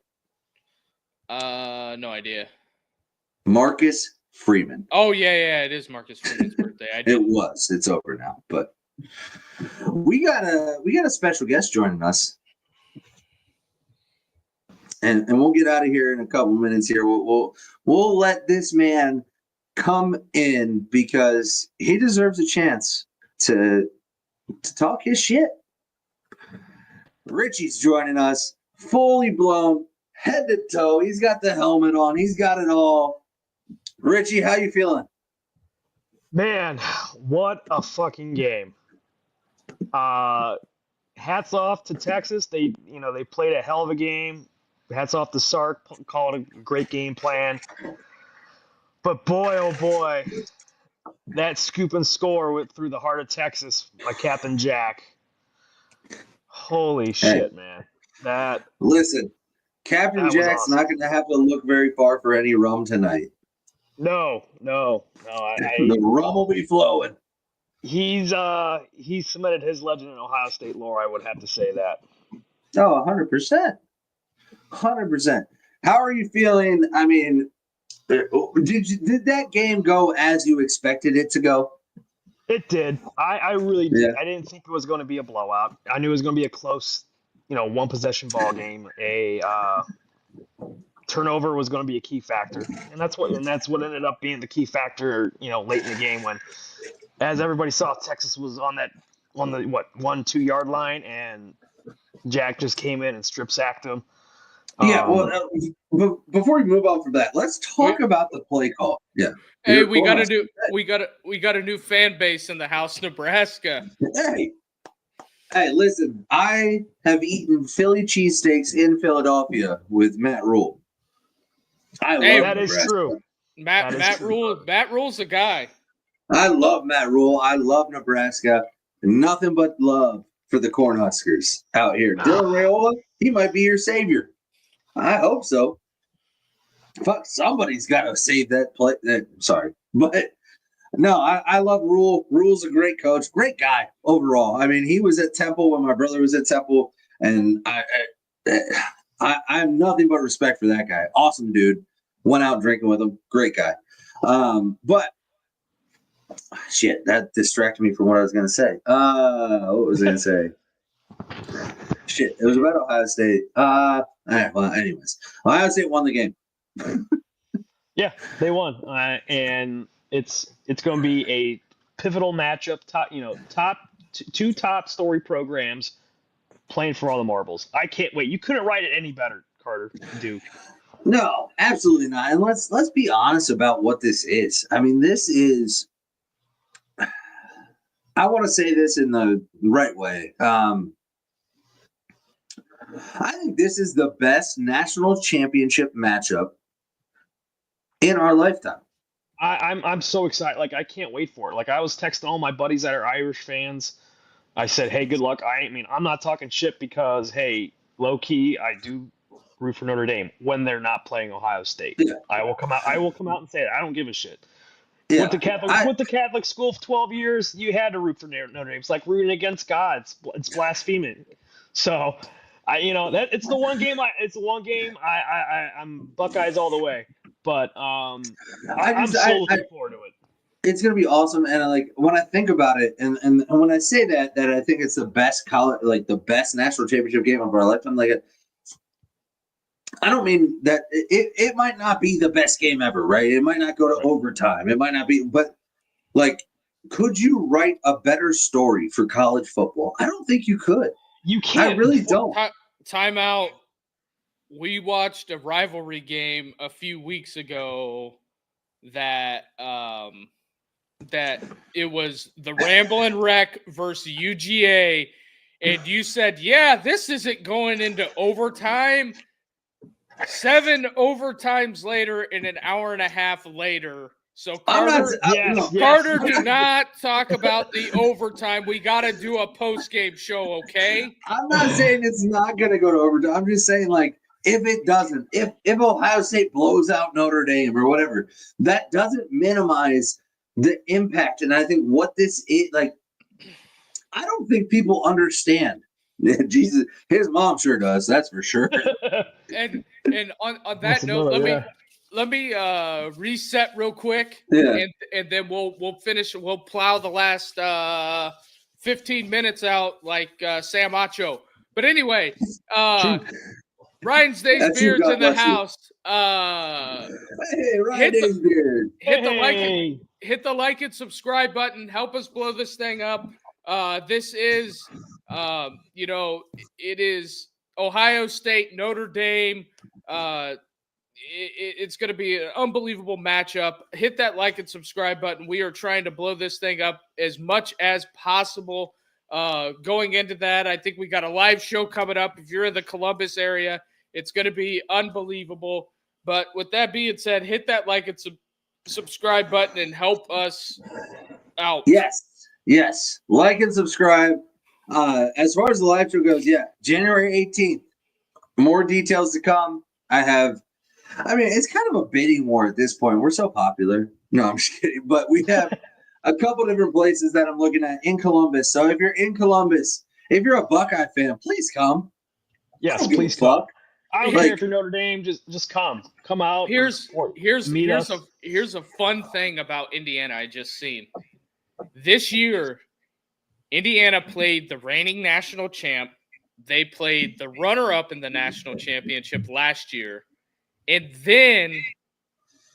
No idea. Marcus Freeman. Oh, yeah, it is Marcus Freeman's birthday. It was. It's over now. But we got a special guest joining us. And we'll get out of here in a couple minutes here. We'll let this man come in because he deserves a chance to talk his shit. Richie's joining us, fully blown, head to toe. He's got the helmet on. He's got it all. Richie, how you feeling? Man, what a fucking game. Hats off to Texas. They played a hell of a game. Hats off to Sark, called a great game plan. But boy, oh boy, that scoop and score went through the heart of Texas by Captain Jack. Holy shit, man. Listen, Captain Jack's awesome. Not going to have to look very far for any rum tonight. No. The rum will be flowing. He's cemented his legend in Ohio State lore, I would have to say that. Oh, 100%. 100%. How are you feeling? I mean, did that game go as you expected it to go? It did. I really did. I didn't think it was going to be a blowout. I knew it was going to be a close, one possession ball game. A turnover was going to be a key factor, and that's what ended up being the key factor. Late in the game when, as everybody saw, Texas was on the 1-2 yard line, and Jack just came in and strip sacked him. Yeah, before we move on from that, let's talk about the play call. Yeah. Hey, we got a new fan base in the house, Nebraska. Hey, listen, I have eaten Philly cheesesteaks in Philadelphia with Matt Rule. That Nebraska. Is true. Matt Rule's a guy. I love Matt Rule. I love Nebraska. Nothing but love for the Cornhuskers out here. Dylan Raiola, he might be your savior. I hope so. Fuck, somebody's got to save that play. Sorry. But no, I love Rule. Rule's a great coach, great guy overall. I mean, he was at Temple when my brother was at Temple, and I have nothing but respect for that guy. Awesome dude. Went out drinking with him. Great guy. But shit, that distracted me from what I was going to say. What was I going to say? Shit, it was about Ohio State. Anyways, Ohio State won the game. Yeah, they won, and it's going to be a pivotal matchup. Two top story programs playing for all the marbles. I can't wait. You couldn't write it any better, Carter. Duke. No, absolutely not. And let's be honest about what this is. I mean, this is. I want to say this in the right way. I think this is the best national championship matchup in our lifetime. I'm so excited. Like, I can't wait for it. Like, I was texting all my buddies that are Irish fans. I said, hey, good luck. I'm not talking shit because, hey, low key, I do root for Notre Dame when they're not playing Ohio State. Yeah. I will come out and say it. I don't give a shit. Yeah. With the Catholic school for 12 years, you had to root for Notre Dame. It's like rooting against God. It's blaspheming. So, it's the one game. I'm Buckeyes all the way. But I'm so looking forward to it. It's gonna be awesome, and when I think about it, and when I say that I think it's the best college, the best national championship game of our lifetime. I don't mean that it might not be the best game ever, right? It might not go to overtime. It might not be, but could you write a better story for college football? I don't think you could. You can't. I really don't. Time out. We watched a rivalry game a few weeks ago that it was the Ramblin' Wreck versus UGA, and you said, yeah, this isn't going into overtime. 7 overtimes later and an hour and a half later. So Carter, Carter, do not talk about the overtime. We got to do a post-game show, okay? I'm not saying it's not going to go to overtime. I'm just saying, like, if it doesn't, if Ohio State blows out Notre Dame or whatever, that doesn't minimize the impact. And I think what this is, like, I don't think people understand. Jesus, his mom sure does. That's for sure. and on that note, let me reset real quick, and then we'll finish. We'll plow the last 15 minutes out like Sam Acho. But anyway, Ryan's Days Beard's in the house. Hey, Ryan Days Beard. Hit the like and subscribe button. Help us blow this thing up. This is, it is Ohio State, Notre Dame. It's going to be an unbelievable matchup. Hit that like and subscribe button. We are trying to blow this thing up as much as possible. Going into that, I think we got a live show coming up. If you're in the Columbus area, it's going to be unbelievable. But with that being said, hit that like and subscribe button and help us out. Yes. Like and subscribe. As far as the live show goes, January 18th. More details to come. It's kind of a bidding war at this point. We're so popular. No, I'm just kidding. But we have a couple different places that I'm looking at in Columbus. So if you're in Columbus, if you're a Buckeye fan, please come. Yes, please come. I don't care if you're Notre Dame. Just come. Come out. Here's a fun thing about Indiana I just seen. This year, Indiana played the reigning national champ. They played the runner-up in the national championship last year. And then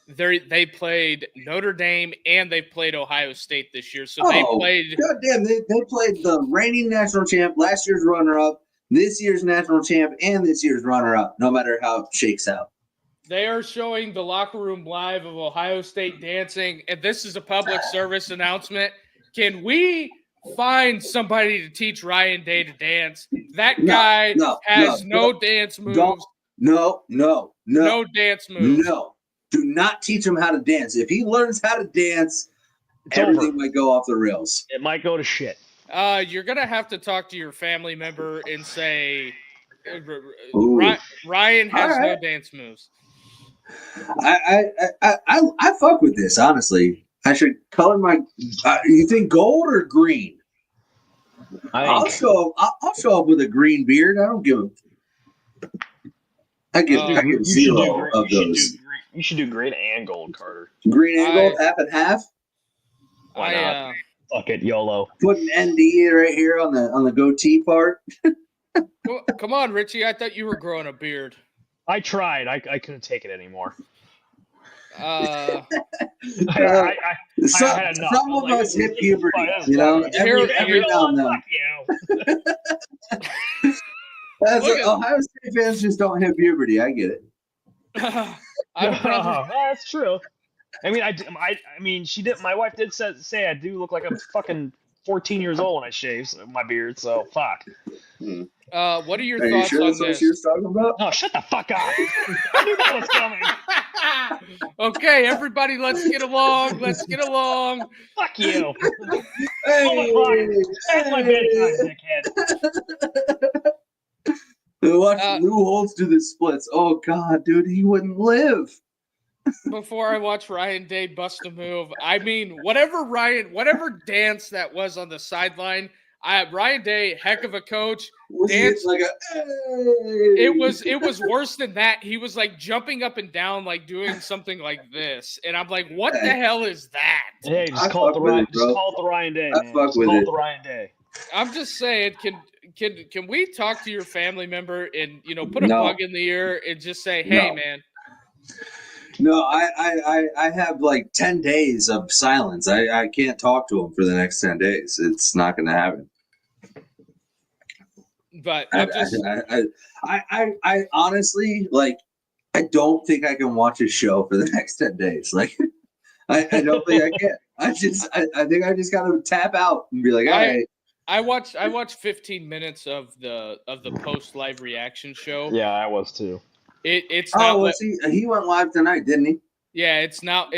they played Notre Dame and they played Ohio State this year. So they played. Goddamn, they played the reigning national champ, last year's runner-up, this year's national champ, and this year's runner-up, no matter how it shakes out. They are showing the locker room live of Ohio State dancing, and this is a public service announcement. Can we find somebody to teach Ryan Day to dance? That guy has no dance moves. No dance moves. No. Do not teach him how to dance. If he learns how to dance, everything might go off the rails. It might go to shit. You're going to have to talk to your family member and say, Ryan has no dance moves. I fuck with this, honestly. I should color my. You think gold or green? I'll show up with a green beard. I don't give a. I get zero of those. You should do green and gold, Carter. Green and gold, half and half. Why not? Fuck it, YOLO. Put an ND right here on the goatee part. Come on, Richie. I thought you were growing a beard. I tried. I couldn't take it anymore. Some of us hit puberty, every now and then. Ohio State fans just don't hit puberty. I get it. That's true. I mean, she did. My wife did say I do look like I'm fucking 14 years old when I shave my beard. So fuck. What are your thoughts on this? What she was talking about? Oh, shut the fuck up! I knew that was coming. Okay, everybody, let's get along. Fuck you. That's my bedtime, dickhead. Watch Lou Holtz do the splits. Oh God, dude, he wouldn't live. Before I watch Ryan Day bust a move, I mean, whatever dance that was on the sideline, Ryan Day, heck of a coach. Dance like it was worse than that. He was like jumping up and down, like doing something like this, and I'm like, what the hell is that? Hey, just call it the Ryan Day. Man. Call it the Ryan Day. I'm just saying, can we talk to your family member and put a bug in the ear and just say, hey, man. No, I have like 10 days of silence. I can't talk to him for the next 10 days. It's not going to happen. But I honestly, like, I don't think I can watch a show for the next 10 days. Like, I don't think I can. I think I just got to tap out and be like, all right. I watched 15 minutes of the post live reaction show. Yeah, I was too. It's not what he went live tonight, didn't he? Yeah, it's not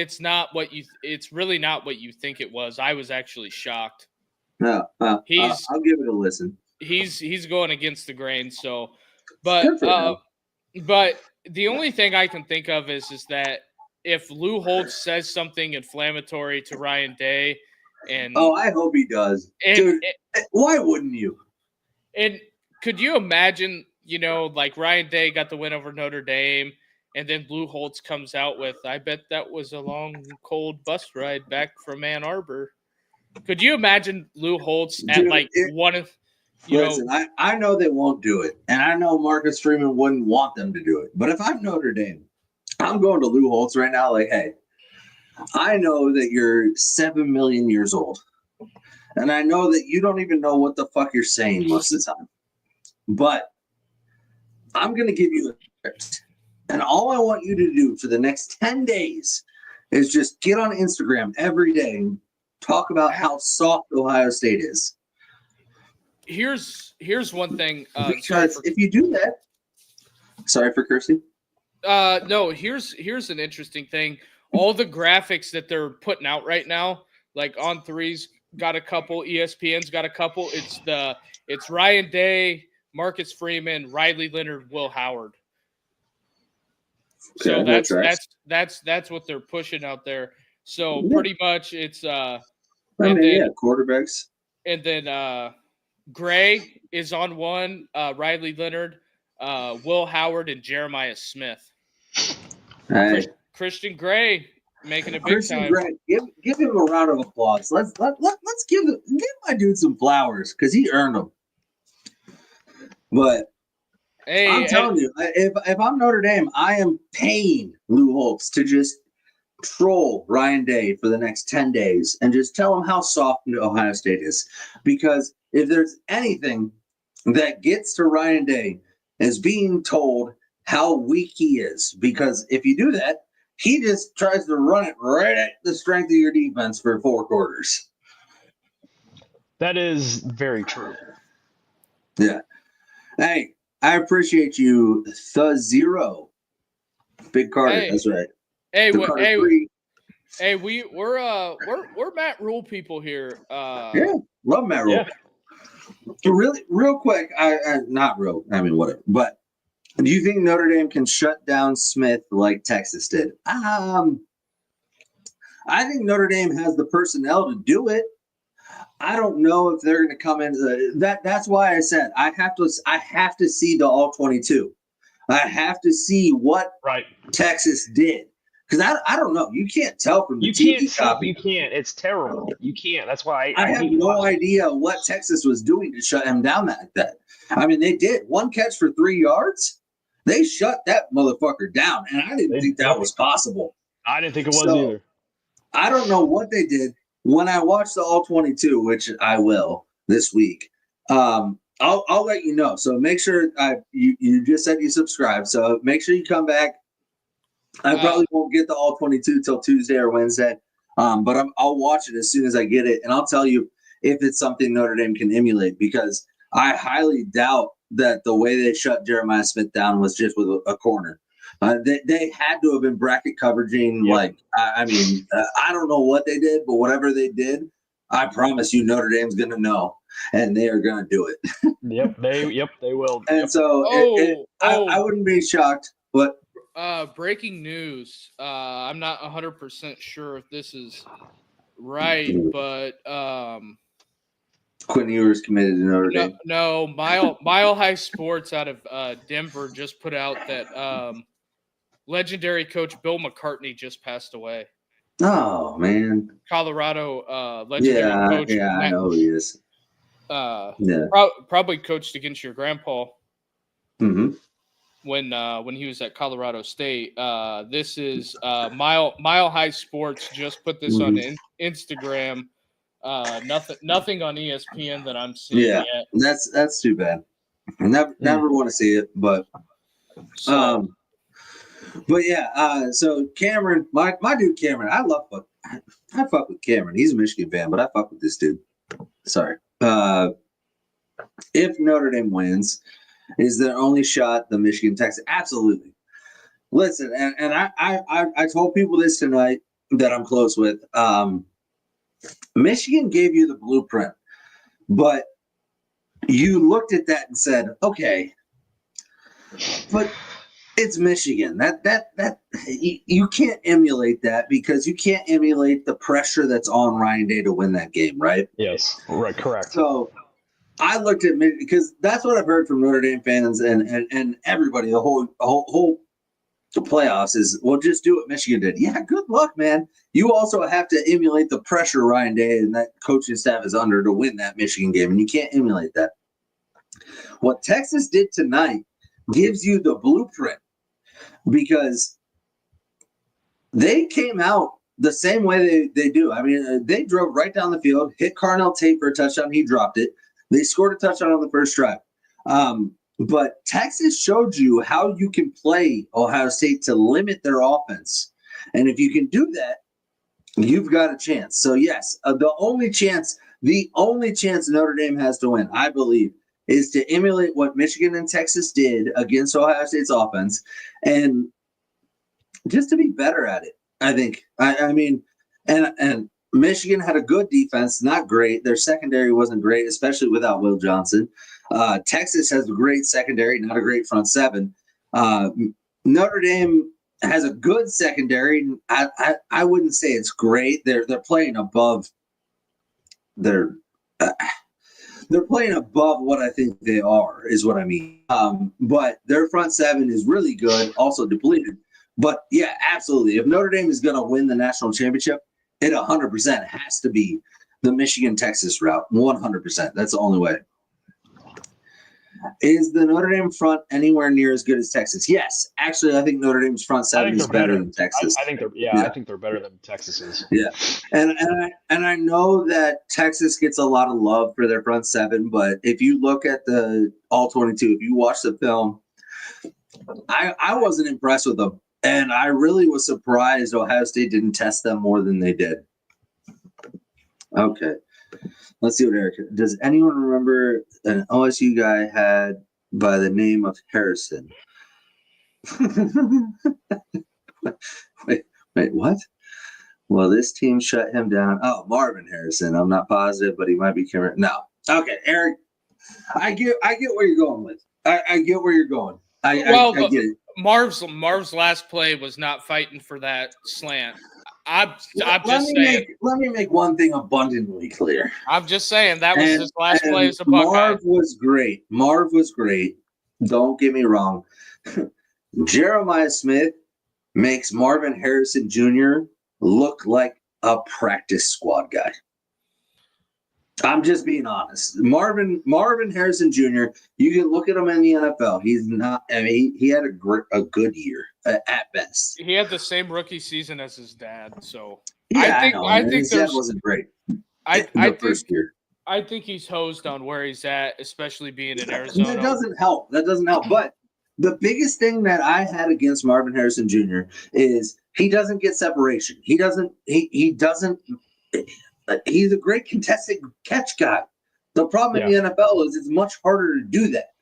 what you. It's really not what you think it was. I was actually shocked. No, I'll give it a listen. He's going against the grain. So, but the only thing I can think of is that if Lou Holtz says something inflammatory to Ryan Day, and I hope he does. Dude, why wouldn't you? And could you imagine? Like Ryan Day got the win over Notre Dame. And then Lou Holtz comes out with, I bet that was a long, cold bus ride back from Ann Arbor. Could you imagine Lou Holtz at one of, Listen, I know they won't do it. And I know Marcus Freeman wouldn't want them to do it. But if I'm Notre Dame, I'm going to Lou Holtz right now like, hey, I know that you're 7 million years old. And I know that you don't even know what the fuck you're saying most of the time. But I'm going to give you a script. And all I want you to do for the next 10 days is just get on Instagram every day and talk about how soft Ohio State is. Here's one thing. Because if you do that, sorry for cursing. No, here's an interesting thing. All the graphics that they're putting out right now, like On3's got a couple, ESPN's got a couple. It's Ryan Day, Marcus Freeman, Riley Leonard, Will Howard. So okay, that's what they're pushing out there. So pretty much it's quarterbacks. And then Gray is on one, Riley Leonard, Will Howard, and Jeremiah Smith. Hey. Christian Gray making a big Christian time. Gray, give him a round of applause. Let's give my dude some flowers because he earned them. But hey, I'm telling you, if I'm Notre Dame, I am paying Lou Holtz to just troll Ryan Day for the next 10 days and just tell him how soft Ohio State is. Because if there's anything that gets to Ryan Day is being told how weak he is. Because if you do that, he just tries to run it right at the strength of your defense for 4 quarters. That is very true. Yeah. Hey, I appreciate you, the Zero. Big Carter, hey, that's right. Hey, we're Matt Rule people here. Yeah, love Matt Rule. Yeah. Really, real quick, not real. I mean, whatever. But do you think Notre Dame can shut down Smith like Texas did? I think Notre Dame has the personnel to do it. I don't know if they're going to come into that. That's why I said I have to see the all 22. I have to see what Texas did because I don't know. You can't tell from the TV copy. You can't. It's terrible. You can't. That's why I have no idea what Texas was doing to shut him down like that. I mean, they did 1 catch for 3 yards. They shut that motherfucker down, and I didn't think that was possible. I didn't think it was either. I don't know what they did. When I watch the All 22, which I will this week, I'll let you know. So make sure you just said you subscribe. So make sure you come back. I probably won't get the All 22 till Tuesday or Wednesday, but I'll watch it as soon as I get it, and I'll tell you if it's something Notre Dame can emulate because I highly doubt that the way they shut Jeremiah Smith down was just with a corner. They had to have been bracket coveraging. Yep. I don't know what they did, but whatever they did, I promise you Notre Dame's going to know, and they are going to do it. They will. And so I wouldn't be shocked. But breaking news. I'm not 100% sure if this is right, but Quentin Ewers committed to Notre Dame. No, Mile High Sports out of Denver just put out that legendary coach Bill McCartney just passed away. Oh man, Colorado legendary coach. Yeah, I know who he is. Probably coached against your grandpa. Mm-hmm. When he was at Colorado State. This is Mile High Sports just put this on Instagram. Nothing on ESPN that I'm seeing yet. That's too bad. I never want to see it, but so Cameron, my dude Cameron, I fuck with Cameron. He's a Michigan fan, but I fuck with this dude. Sorry. if Notre Dame wins, is their only shot the Michigan Texas? Absolutely. Listen, and I told people this tonight that I'm close with. Michigan gave you the blueprint, but you looked at that and said, okay, but it's Michigan. That you can't emulate that because you can't emulate the pressure that's on Ryan Day to win that game, right? Yes, right, correct. So I looked at because that's what I've heard from Notre Dame fans and everybody. The whole playoffs is, well, just do what Michigan did. Yeah, good luck, man. You also have to emulate the pressure Ryan Day and that coaching staff is under to win that Michigan game, and you can't emulate that. What Texas did tonight gives you the blueprint because they came out the same way they do. I mean, they drove right down the field, hit Carnell Tate for a touchdown. He dropped it. They scored a touchdown on the first drive. But Texas showed you how you can play Ohio State to limit their offense. And if you can do that, you've got a chance. So, yes, the only chance Notre Dame has to win, I believe, is to emulate what Michigan and Texas did against Ohio State's offense and just to be better at it, I think. I mean, and Michigan had a good defense, not great. Their secondary wasn't great, especially without Will Johnson. Texas has a great secondary, not a great front seven. Notre Dame has a good secondary. I wouldn't say it's great. They're playing above they're playing above what I think they are, is what I mean. But their front seven is really good, also depleted. But yeah, absolutely. If Notre Dame is going to win the national championship, it 100% has to be the Michigan-Texas route. 100%. That's the only way. Is the Notre Dame front anywhere near as good as Texas? Yes. Actually, I think Notre Dame's front seven is better than Texas. I think they're better than Texas's. Yeah. And I know that Texas gets a lot of love for their front seven, but if you look at the all 22, if you watch the film, I wasn't impressed with them. And I really was surprised Ohio State didn't test them more than they did. Okay. Let's see what Eric. Does anyone remember an OSU guy had by the name of Harrison? Wait, what? Well, this team shut him down. Oh, Marvin Harrison. I'm not positive, but he might be coming. No. Okay, Eric. I get where you're going with. I get where you're going. I get it. Marv's last play was not fighting for that slant. I'm just saying. Let me make one thing abundantly clear. I'm just saying that was his last play as a Buckeye. Marv was great. Don't get me wrong. Jeremiah Smith makes Marvin Harrison Jr. look like a practice squad guy. I'm just being honest. Marvin Harrison Jr., you can look at him in the NFL. He's not – I mean, he had a good year at best. He had the same rookie season as his dad, so yeah, I think his dad wasn't great first year. I think he's hosed on where he's at, especially being in Arizona. That doesn't help. But the biggest thing that I had against Marvin Harrison Jr. is he doesn't get separation. He doesn't he's a great contested catch guy. The problem in the NFL is it's much harder to do that.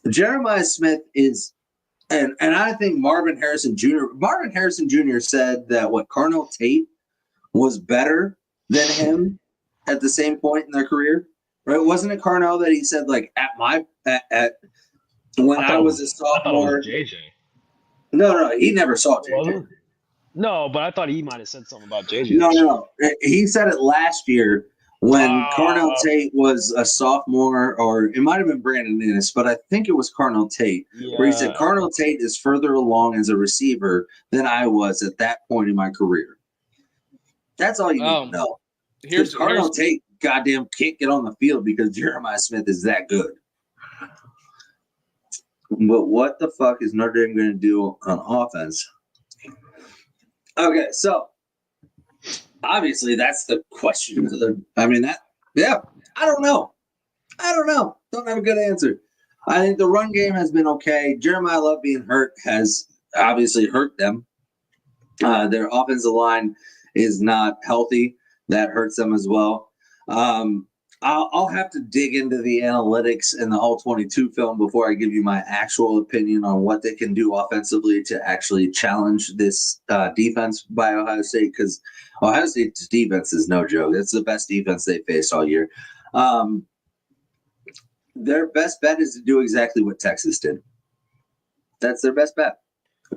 Jeremiah Smith is, and I think Marvin Harrison Jr. said that Carnell Tate was better than him at the same point in their career, right? Wasn't it Carnell that he said when I was a sophomore? JJ. No, he never saw JJ. No, but I thought he might have said something about JJ. No. He said it last year when Carnell Tate was a sophomore, or it might have been Brandon Innes, but I think it was Carnell Tate, where he said Carnell Tate is further along as a receiver than I was at that point in my career. That's all you need to know. Carnell Tate goddamn can't get on the field because Jeremiah Smith is that good. But what the fuck is Notre Dame going to do on offense? Okay, so obviously that's the question. I don't know. Don't have a good answer. I think the run game has been okay. Jeremiah Love being hurt has obviously hurt them. Their offensive line is not healthy. That hurts them as well. I'll have to dig into the analytics and the All-22 film before I give you my actual opinion on what they can do offensively to actually challenge this defense by Ohio State, because Ohio State's defense is no joke. It's the best defense they faced all year. Their best bet is to do exactly what Texas did. That's their best bet.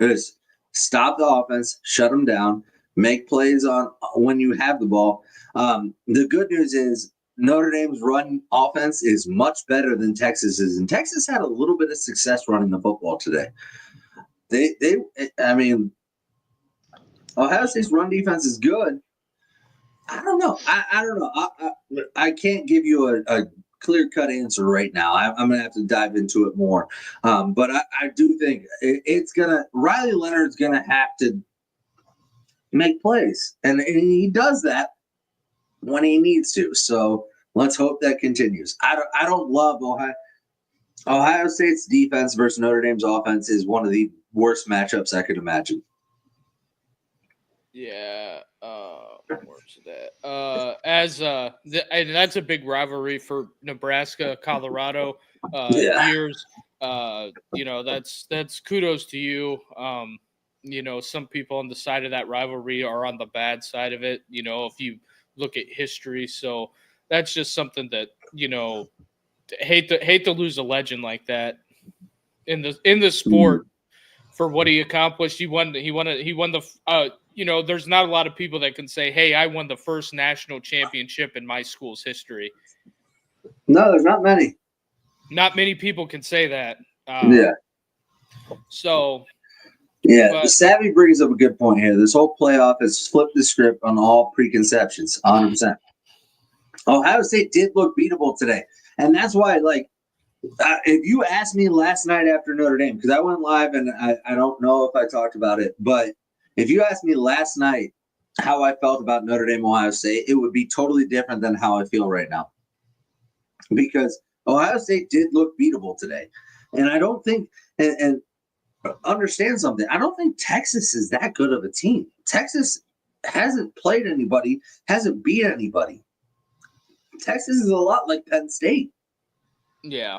Is stop the offense, shut them down, make plays on when you have the ball. The good news is Notre Dame's run offense is much better than Texas's, and Texas had a little bit of success running the football today. Ohio State's run defense is good. I don't know. I don't know. I can't give you a clear-cut answer right now. I'm going to have to dive into it more. But I do think Riley Leonard's going to have to make plays, and he does that when he needs to. So let's hope that continues. I don't love Ohio State's defense versus Notre Dame's offense is one of the worst matchups I could imagine. Yeah. Where's that? And that's a big rivalry for Nebraska, Colorado years. That's kudos to you. Some people on the side of that rivalry are on the bad side of it, if you look at history. So that's just something that, hate to lose a legend like that in the sport for what he accomplished. He won the there's not a lot of people that can say, hey, I won the first national championship in my school's history. No, there's not many. Not many people can say that. So the Savvy brings up a good point here. This whole playoff has flipped the script on all preconceptions, 100%. Ohio State did look beatable today. And that's why, if you asked me last night after Notre Dame, because I went live and I don't know if I talked about it, but if you asked me last night how I felt about Notre Dame, Ohio State, it would be totally different than how I feel right now. Because Ohio State did look beatable today. And I don't think – and understand something. I don't think Texas is that good of a team. Texas hasn't played anybody, hasn't beat anybody. Texas is a lot like Penn State. Yeah.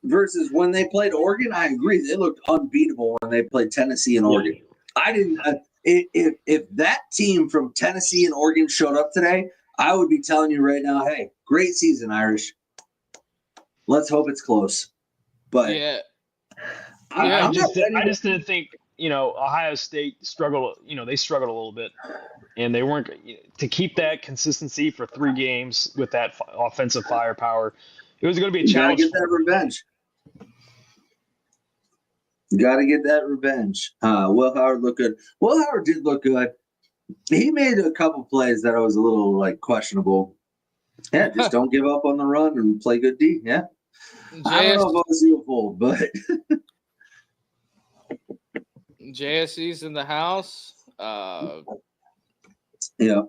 Versus when they played Oregon, I agree. They looked unbeatable when they played Tennessee and Oregon. I didn't if that team from Tennessee and Oregon showed up today, I would be telling you right now, hey, great season, Irish. Let's hope it's close. But yeah. I just didn't think, Ohio State struggled, they struggled a little bit. And they weren't to keep that consistency for 3 games with that offensive firepower. It was going to be a challenge. You gotta get that revenge. Got to get that revenge. Will Howard looked good. Will Howard did look good. He made a couple plays that was a little questionable. Yeah, just don't give up on the run and play good D. Yeah. I don't know if I was you fooled, but JSE's in the house. Yeah.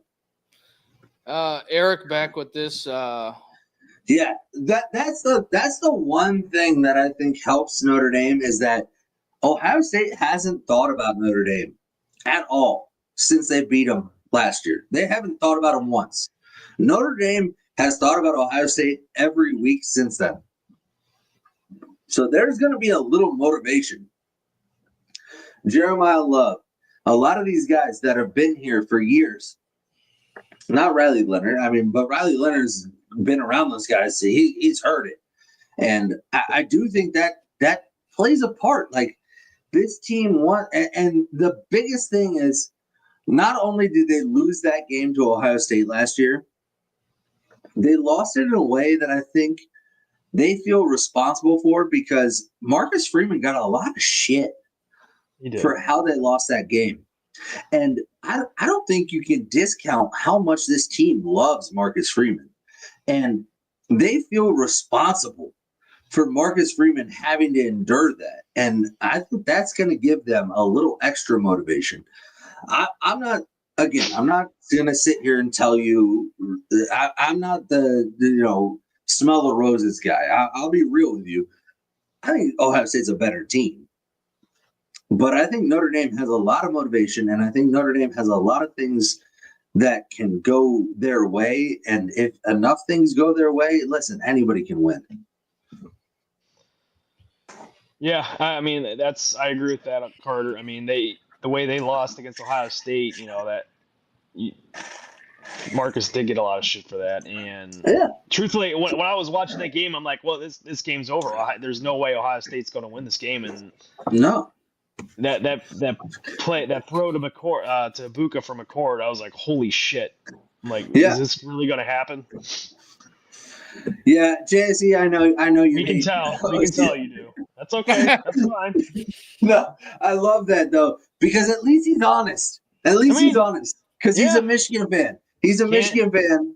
Eric back with this. Yeah, that's the one thing that I think helps Notre Dame is that Ohio State hasn't thought about Notre Dame at all since they beat them last year. They haven't thought about them once. Notre Dame has thought about Ohio State every week since then. So there's going to be a little motivation. Jeremiah Love, a lot of these guys that have been here for years, not Riley Leonard, but Riley Leonard's been around those guys. So he's heard it. And I do think that plays a part. This team won. And the biggest thing is not only did they lose that game to Ohio State last year, they lost it in a way that I think they feel responsible for because Marcus Freeman got a lot of shit for how they lost that game. And I don't think you can discount how much this team loves Marcus Freeman. And they feel responsible for Marcus Freeman having to endure that. And I think that's going to give them a little extra motivation. I'm not going to sit here and tell you I'm not the smell the roses guy. I'll be real with you. I think Ohio State's a better team. But I think Notre Dame has a lot of motivation, and I think Notre Dame has a lot of things that can go their way. And if enough things go their way, listen, anybody can win. Yeah, I mean I agree with that, Carter. I mean the way they lost against Ohio State, Marcus did get a lot of shit for that. And Yeah. truthfully, when I was watching that game, I'm like, well, this game's over. There's no way Ohio State's going to win this game. And No. that play, that throw to McCord, to Ibuka from McCord, I was like, holy shit! I'm like, Yeah. is this really going to happen? Yeah, JSE, I know you. We can tell. We can tell you do. That's okay. That's fine. No, I love that though, because at least he's honest. At least he's honest, because he's a Michigan fan. He's a Michigan fan.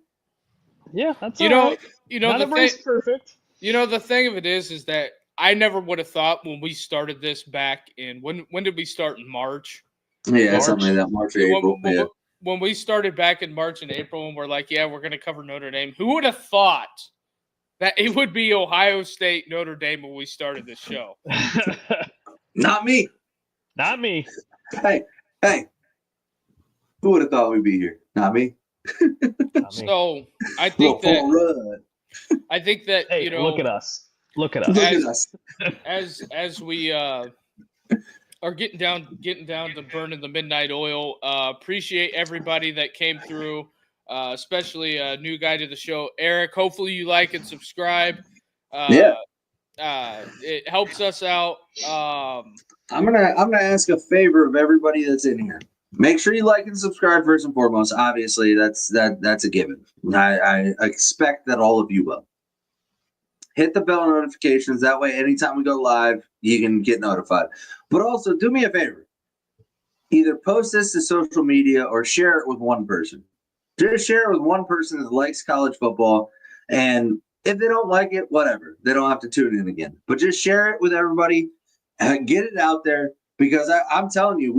Yeah, that's all right. Not everybody's perfect. The thing of it is that I never would have thought when we started this back in when did we start, in March? Yeah, March? Something like that, March or April. When we started back in March and April, and we're like, yeah, we're going to cover Notre Dame. Who would have thought that it would be Ohio State, Notre Dame when we started this show? Not me. Not me. Hey. Who would have thought we'd be here? Not me. So I think that hey, look at us. Look at us. As we are getting down to burning the midnight oil. Appreciate everybody that came through, especially a new guy to the show, Eric. Hopefully you like and subscribe. It helps us out. I'm gonna ask a favor of everybody that's in here. Make sure you like and subscribe first and foremost. Obviously, that's a given. I expect that all of you will. Hit the bell notifications. That way, anytime we go live, you can get notified. But also, do me a favor. Either post this to social media or share it with one person. Just share it with one person that likes college football. And if they don't like it, whatever. They don't have to tune in again. But just share it with everybody. Get it out there. Because I'm telling you,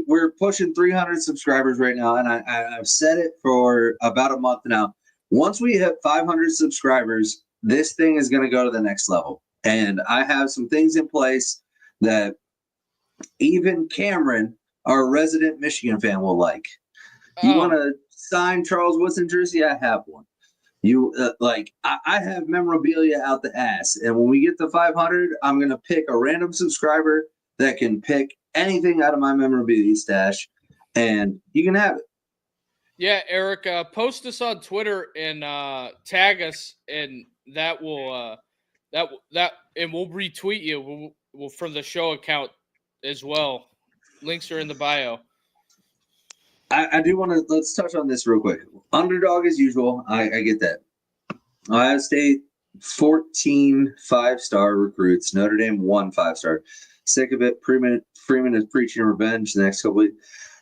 we're pushing 300 subscribers right now. And I've said it for about a month now. Once we hit 500 subscribers, this thing is going to go to the next level. And I have some things in place that even Cameron, our resident Michigan fan, will like. You want to sign Charles Woodson jersey? I have one. I have memorabilia out the ass. And when we get to 500, I'm going to pick a random subscriber that can pick anything out of my memorabilia stash, and you can have it. Yeah, Eric, post us on Twitter and tag us, and that will and we'll retweet you we'll from the show account as well. Links are in the bio. I do want to let's touch on this real quick. Underdog as usual. I get that. Ohio State 14 5-star recruits. Notre Dame 1 5-star. Sick of it. Freeman is preaching revenge the next couple weeks.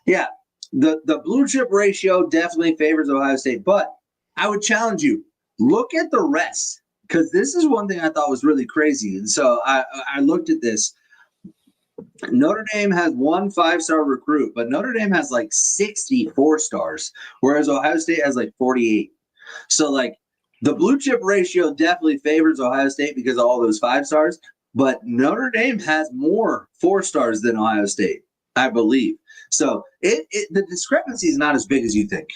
Yeah, the blue chip ratio definitely favors Ohio State, but I would challenge you. Look at the rest, because this is one thing I thought was really crazy. And so I looked at this. Notre Dame has 1 5-star recruit, but Notre Dame has like 64 stars, whereas Ohio State has like 48. So like the blue chip ratio definitely favors Ohio State because of all those 5 stars. But Notre Dame has more 4 stars than Ohio State, I believe. So the discrepancy is not as big as you think.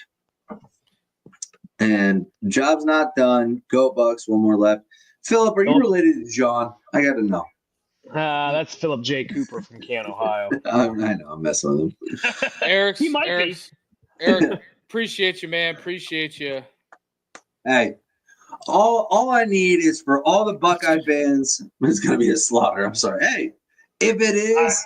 And job's not done. Go Bucks. One more left. Philip, are you related to John? I got to know. That's Philip J. Cooper from Canton, Ohio. I know. I'm messing with him. Eric, he might be. Eric, appreciate you, man. Appreciate you. Hey. All I need is for all the Buckeye fans. It's going to be a slaughter. I'm sorry. Hey, if it is,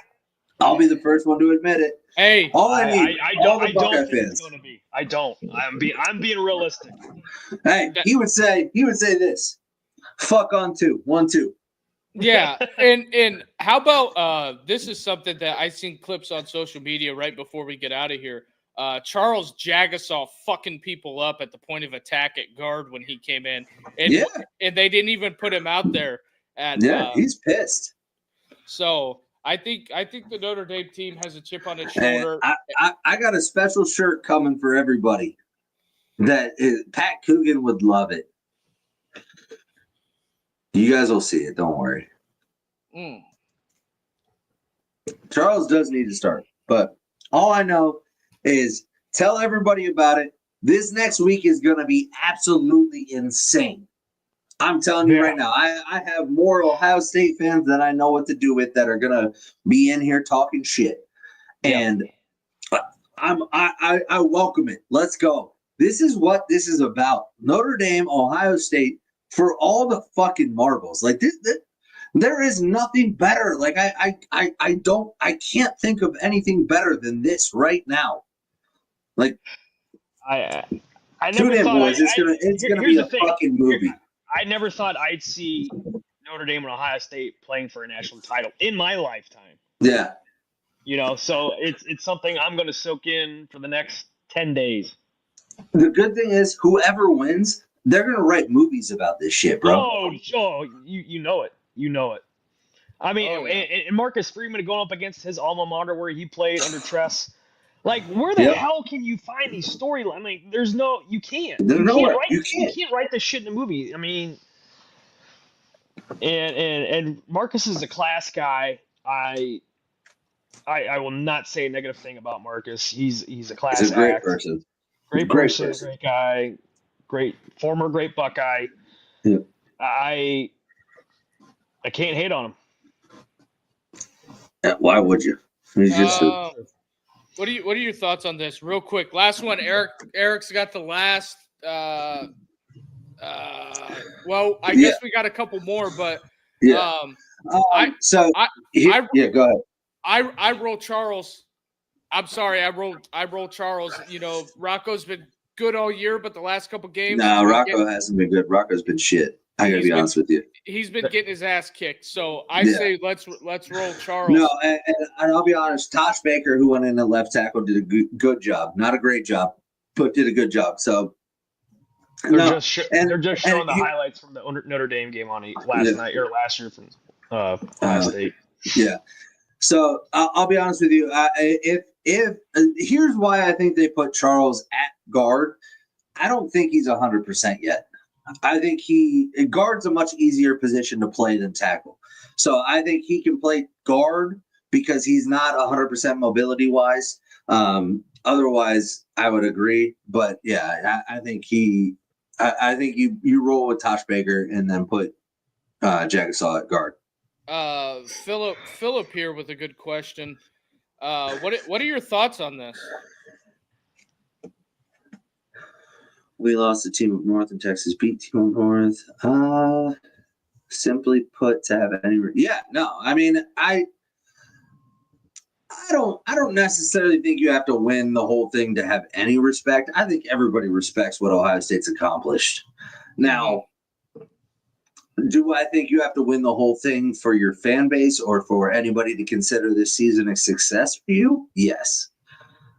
I'll be the first one to admit it. Hey, all I need. I don't think it's going to be. I don't. I'm being realistic. Hey, he would say this. Fuck on 2. 1-2. Yeah, and how about this is something that I seen clips on social media right before we get out of here. Charles Jagasaw fucking people up at the point of attack at guard when he came in, and they didn't even put him out there. He's pissed. So I think the Notre Dame team has a chip on its shoulder. I got a special shirt coming for everybody. Pat Coogan would love it. You guys will see it. Don't worry. Charles does need to start, but all I know is tell everybody about it. This next week is going to be absolutely insane. I'm telling you right now, I have more Ohio State fans than I know what to do with that are going to be in here talking shit. And I welcome it. Let's go. This is what this is about. Notre Dame, Ohio State, for all the fucking marbles. Like this there is nothing better. Like I can't think of anything better than this right now. Like I tune never in, thought boys. It's gonna be a fucking movie. I never thought I'd see Notre Dame and Ohio State playing for a national title in my lifetime. Yeah. You know, so it's something I'm going to soak in for the next 10 days. The good thing is, whoever wins, they're gonna write movies about this shit, bro. Oh, you know it. You know it. I mean, and Marcus Freeman going up against his alma mater where he played under Tress. Like, where the hell can you find these storylines? I mean, there's no, you can't. You can't write this shit in a movie. I mean, and Marcus is a class guy. I will not say a negative thing about Marcus. He's a class act. He's a great person. Great person, great guy, former great Buckeye. Yeah. I can't hate on him. Why would you? He's just what are your thoughts on this? Real quick. Last one. Eric's got the last well, I guess we got a couple more, but go ahead. I roll Charles. I'm sorry, I roll Charles. You know, Rocco's been good all year, but the last couple games. No, Rocco hasn't been good. Rocco's been shit. I gotta be honest with you. He's been getting his ass kicked. So I say let's roll Charles. No, and I'll be honest. Tosh Baker, who went in at left tackle, did a good job. Not a great job, but did a good job. So they're just showing the highlights from the Notre Dame game on last year from Ohio State. Yeah. So I'll be honest with you. If here's why I think they put Charles at guard. I don't think he's 100% yet. I think guard's a much easier position to play than tackle. So I think he can play guard because he's not 100% mobility wise. Otherwise, I would agree. But yeah, I think you roll with Tosh Baker and then put Jagasaw at guard. Philip here with a good question. What are your thoughts on this? We lost the team of North and Texas beat team of North. Simply put, to have any. I mean, I don't necessarily think you have to win the whole thing to have any respect. I think everybody respects what Ohio State's accomplished. Now, do I think you have to win the whole thing for your fan base or for anybody to consider this season a success for you? Yes.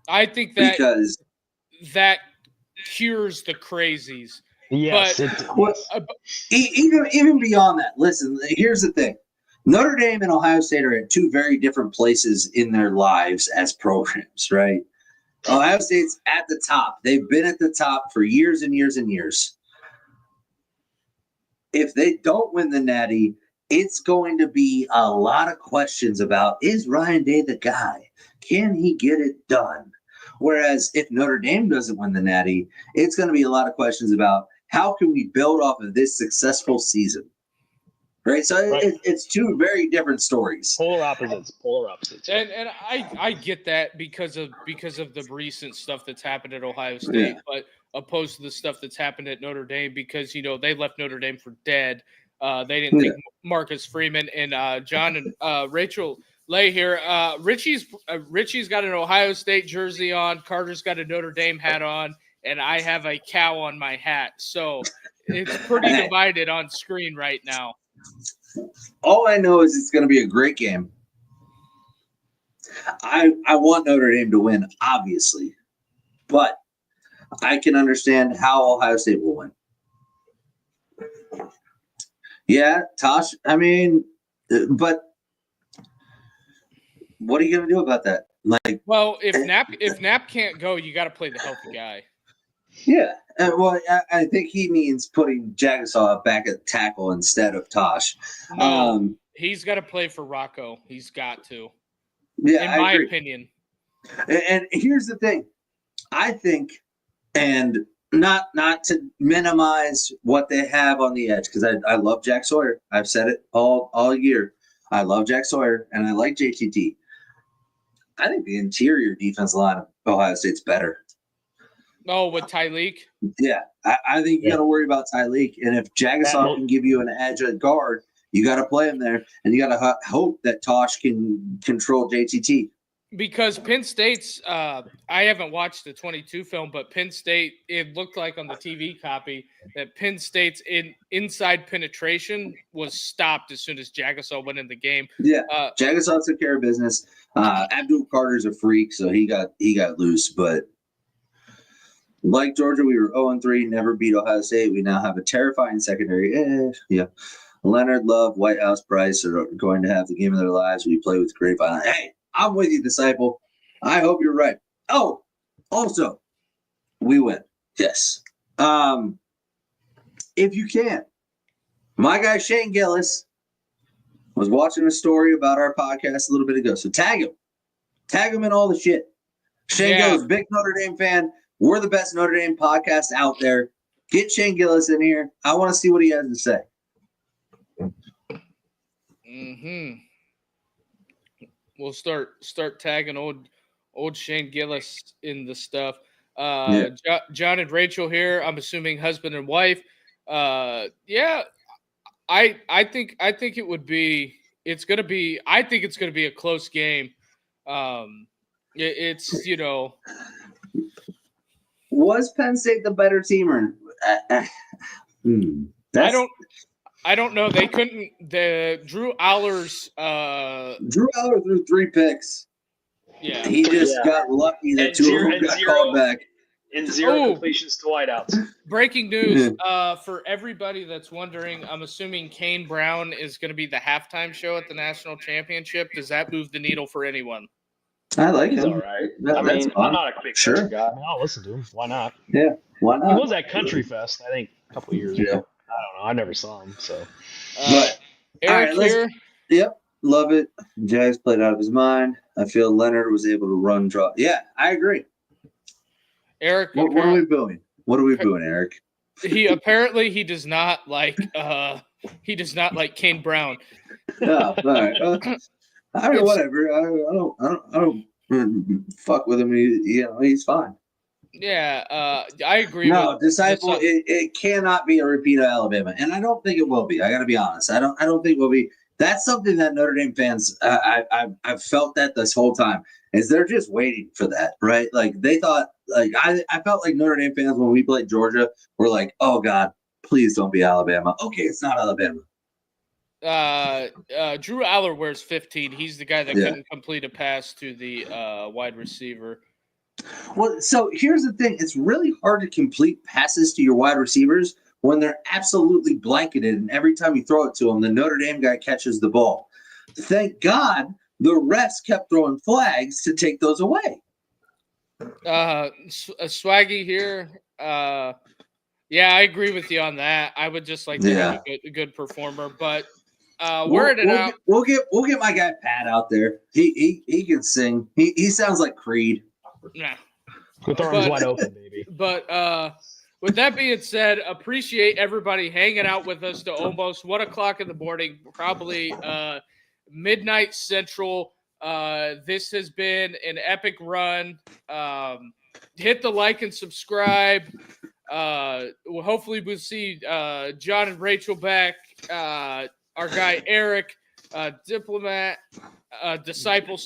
I think that cures the crazies. Yes. But even beyond that, listen, here's the thing. Notre Dame and Ohio State are at two very different places in their lives as programs, right? Ohio State's at the top. They've been at the top for years and years and years. If they don't win the Natty, it's going to be a lot of questions about, is Ryan Day the guy? Can he get it done? Whereas if Notre Dame doesn't win the Natty, it's going to be a lot of questions about how can we build off of this successful season? Right? So it's two very different stories. Polar opposites. And I get that because of the recent stuff that's happened at Ohio State, but opposed to the stuff that's happened at Notre Dame because, they left Notre Dame for dead. They didn't think Marcus Freeman and John and Rachel Lay here. Richie's got an Ohio State jersey on. Carter's got a Notre Dame hat on, and I have a cow on my hat. So it's pretty divided on screen right now. All I know is it's going to be a great game. I want Notre Dame to win, obviously, but I can understand how Ohio State will win. Yeah, Tosh. I mean, but what are you going to do about that? Well, if Knapp can't go, you got to play the healthy guy. Yeah, well, I think he means putting Jagasaw back at tackle instead of Tosh. No, he's got to play for Rocco. He's got to. Yeah, in my opinion. And here's the thing. I think And not to minimize what they have on the edge, because I love Jack Sawyer. I've said it all year. I love Jack Sawyer, and I like JTT. I think the interior defense line of Ohio State's better. Oh, with Tyleek? Yeah, I think you got to worry about Tyleek. And if Jagasaw can give you an edge at guard, you got to play him there. And you got to hope that Tosh can control JTT. Because Penn State's I haven't watched the 22 film, but Penn State, it looked like on the TV copy that Penn State's inside penetration was stopped as soon as Jagasaw went in the game. Yeah, Jagasaw took care of business. Abdul Carter's a freak, so he got loose. But like Georgia, we were 0-3, never beat Ohio State. We now have a terrifying secondary. Yeah. Leonard, Love, Whitehouse, Price are going to have the game of their lives. We play with great violence. Hey, I'm with you, Disciple. I hope you're right. Oh, also, we win. Yes. If you can, my guy Shane Gillis was watching a story about our podcast a little bit ago. So tag him. Tag him in all the shit. Shane Gillis, big Notre Dame fan. We're the best Notre Dame podcast out there. Get Shane Gillis in here. I want to see what he has to say. Mm-hmm. We'll start tagging old Shane Gillis in the stuff. John and Rachel here. I'm assuming husband and wife. I think it would be. It's gonna be. I think it's gonna be a close game. It's Was Penn State the better team or? I don't know. They couldn't. The Drew Aller's. Drew Aller threw 3 picks. Yeah, he just got lucky that 2 of them got called back. And 0 completions to wideouts. Breaking news for everybody that's wondering. I'm assuming Kane Brown is going to be the halftime show at the national championship. Does that move the needle for anyone? I like He's him. all right. No, I'm not a big country guy. Sure. I'll listen to him. Why not? Yeah, why not? He was at Country Fest, I think, a couple of years ago. I don't know. I never saw him. So, but Eric here. Yep, love it. Jags played out of his mind. I feel Leonard was able to run, draw. Yeah, I agree. Eric, what are we doing? What are we doing, Eric? He does not like Kane Brown. No, all right. I mean, whatever. I don't fuck with him. He's fine. Yeah, I agree. No, Disciple. It cannot be a repeat of Alabama, and I don't think it will be. I got to be honest. I don't think it will be. That's something that Notre Dame fans. I've felt that this whole time. Is they're just waiting for that, right? Like they thought. Like I felt like Notre Dame fans when we played Georgia were like, "Oh God, please don't be Alabama." Okay, it's not Alabama. Drew Aller wears 15. He's the guy that couldn't complete a pass to the wide receiver. Well, so here's the thing. It's really hard to complete passes to your wide receivers when they're absolutely blanketed, and every time you throw it to them, the Notre Dame guy catches the ball. Thank God the refs kept throwing flags to take those away. Swaggy here. Yeah, I agree with you on that. I would just like to have a good performer, but we'll get my guy Pat out there. He can sing. He sounds like Creed. Yeah, with arms wide open, baby. But with that being said, appreciate everybody hanging out with us to almost 1 o'clock in the morning, probably midnight Central. This has been an epic run. Hit the like and subscribe. Hopefully we'll see John and Rachel back. Our guy Eric, diplomat, disciple,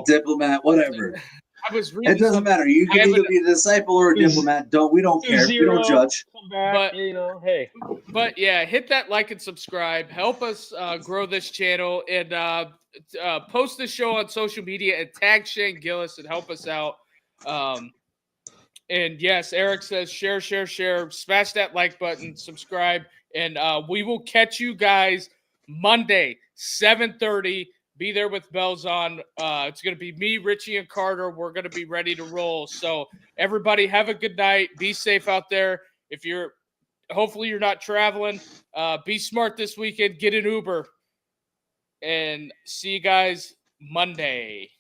diplomat, whatever. I was reading. It doesn't matter. You can either be a disciple or a diplomat. We don't care. We don't judge. But hey. But yeah, hit that like and subscribe. Help us grow this channel and post this show on social media and tag Shane Gillis and help us out. And yes, Eric says share, smash that like button, subscribe, and we will catch you guys Monday, 7:30. Be there with bells on. It's going to be me, Richie, and Carter. We're going to be ready to roll. So everybody have a good night. Be safe out there. Hopefully you're not traveling. Be smart this weekend. Get an Uber. And see you guys Monday.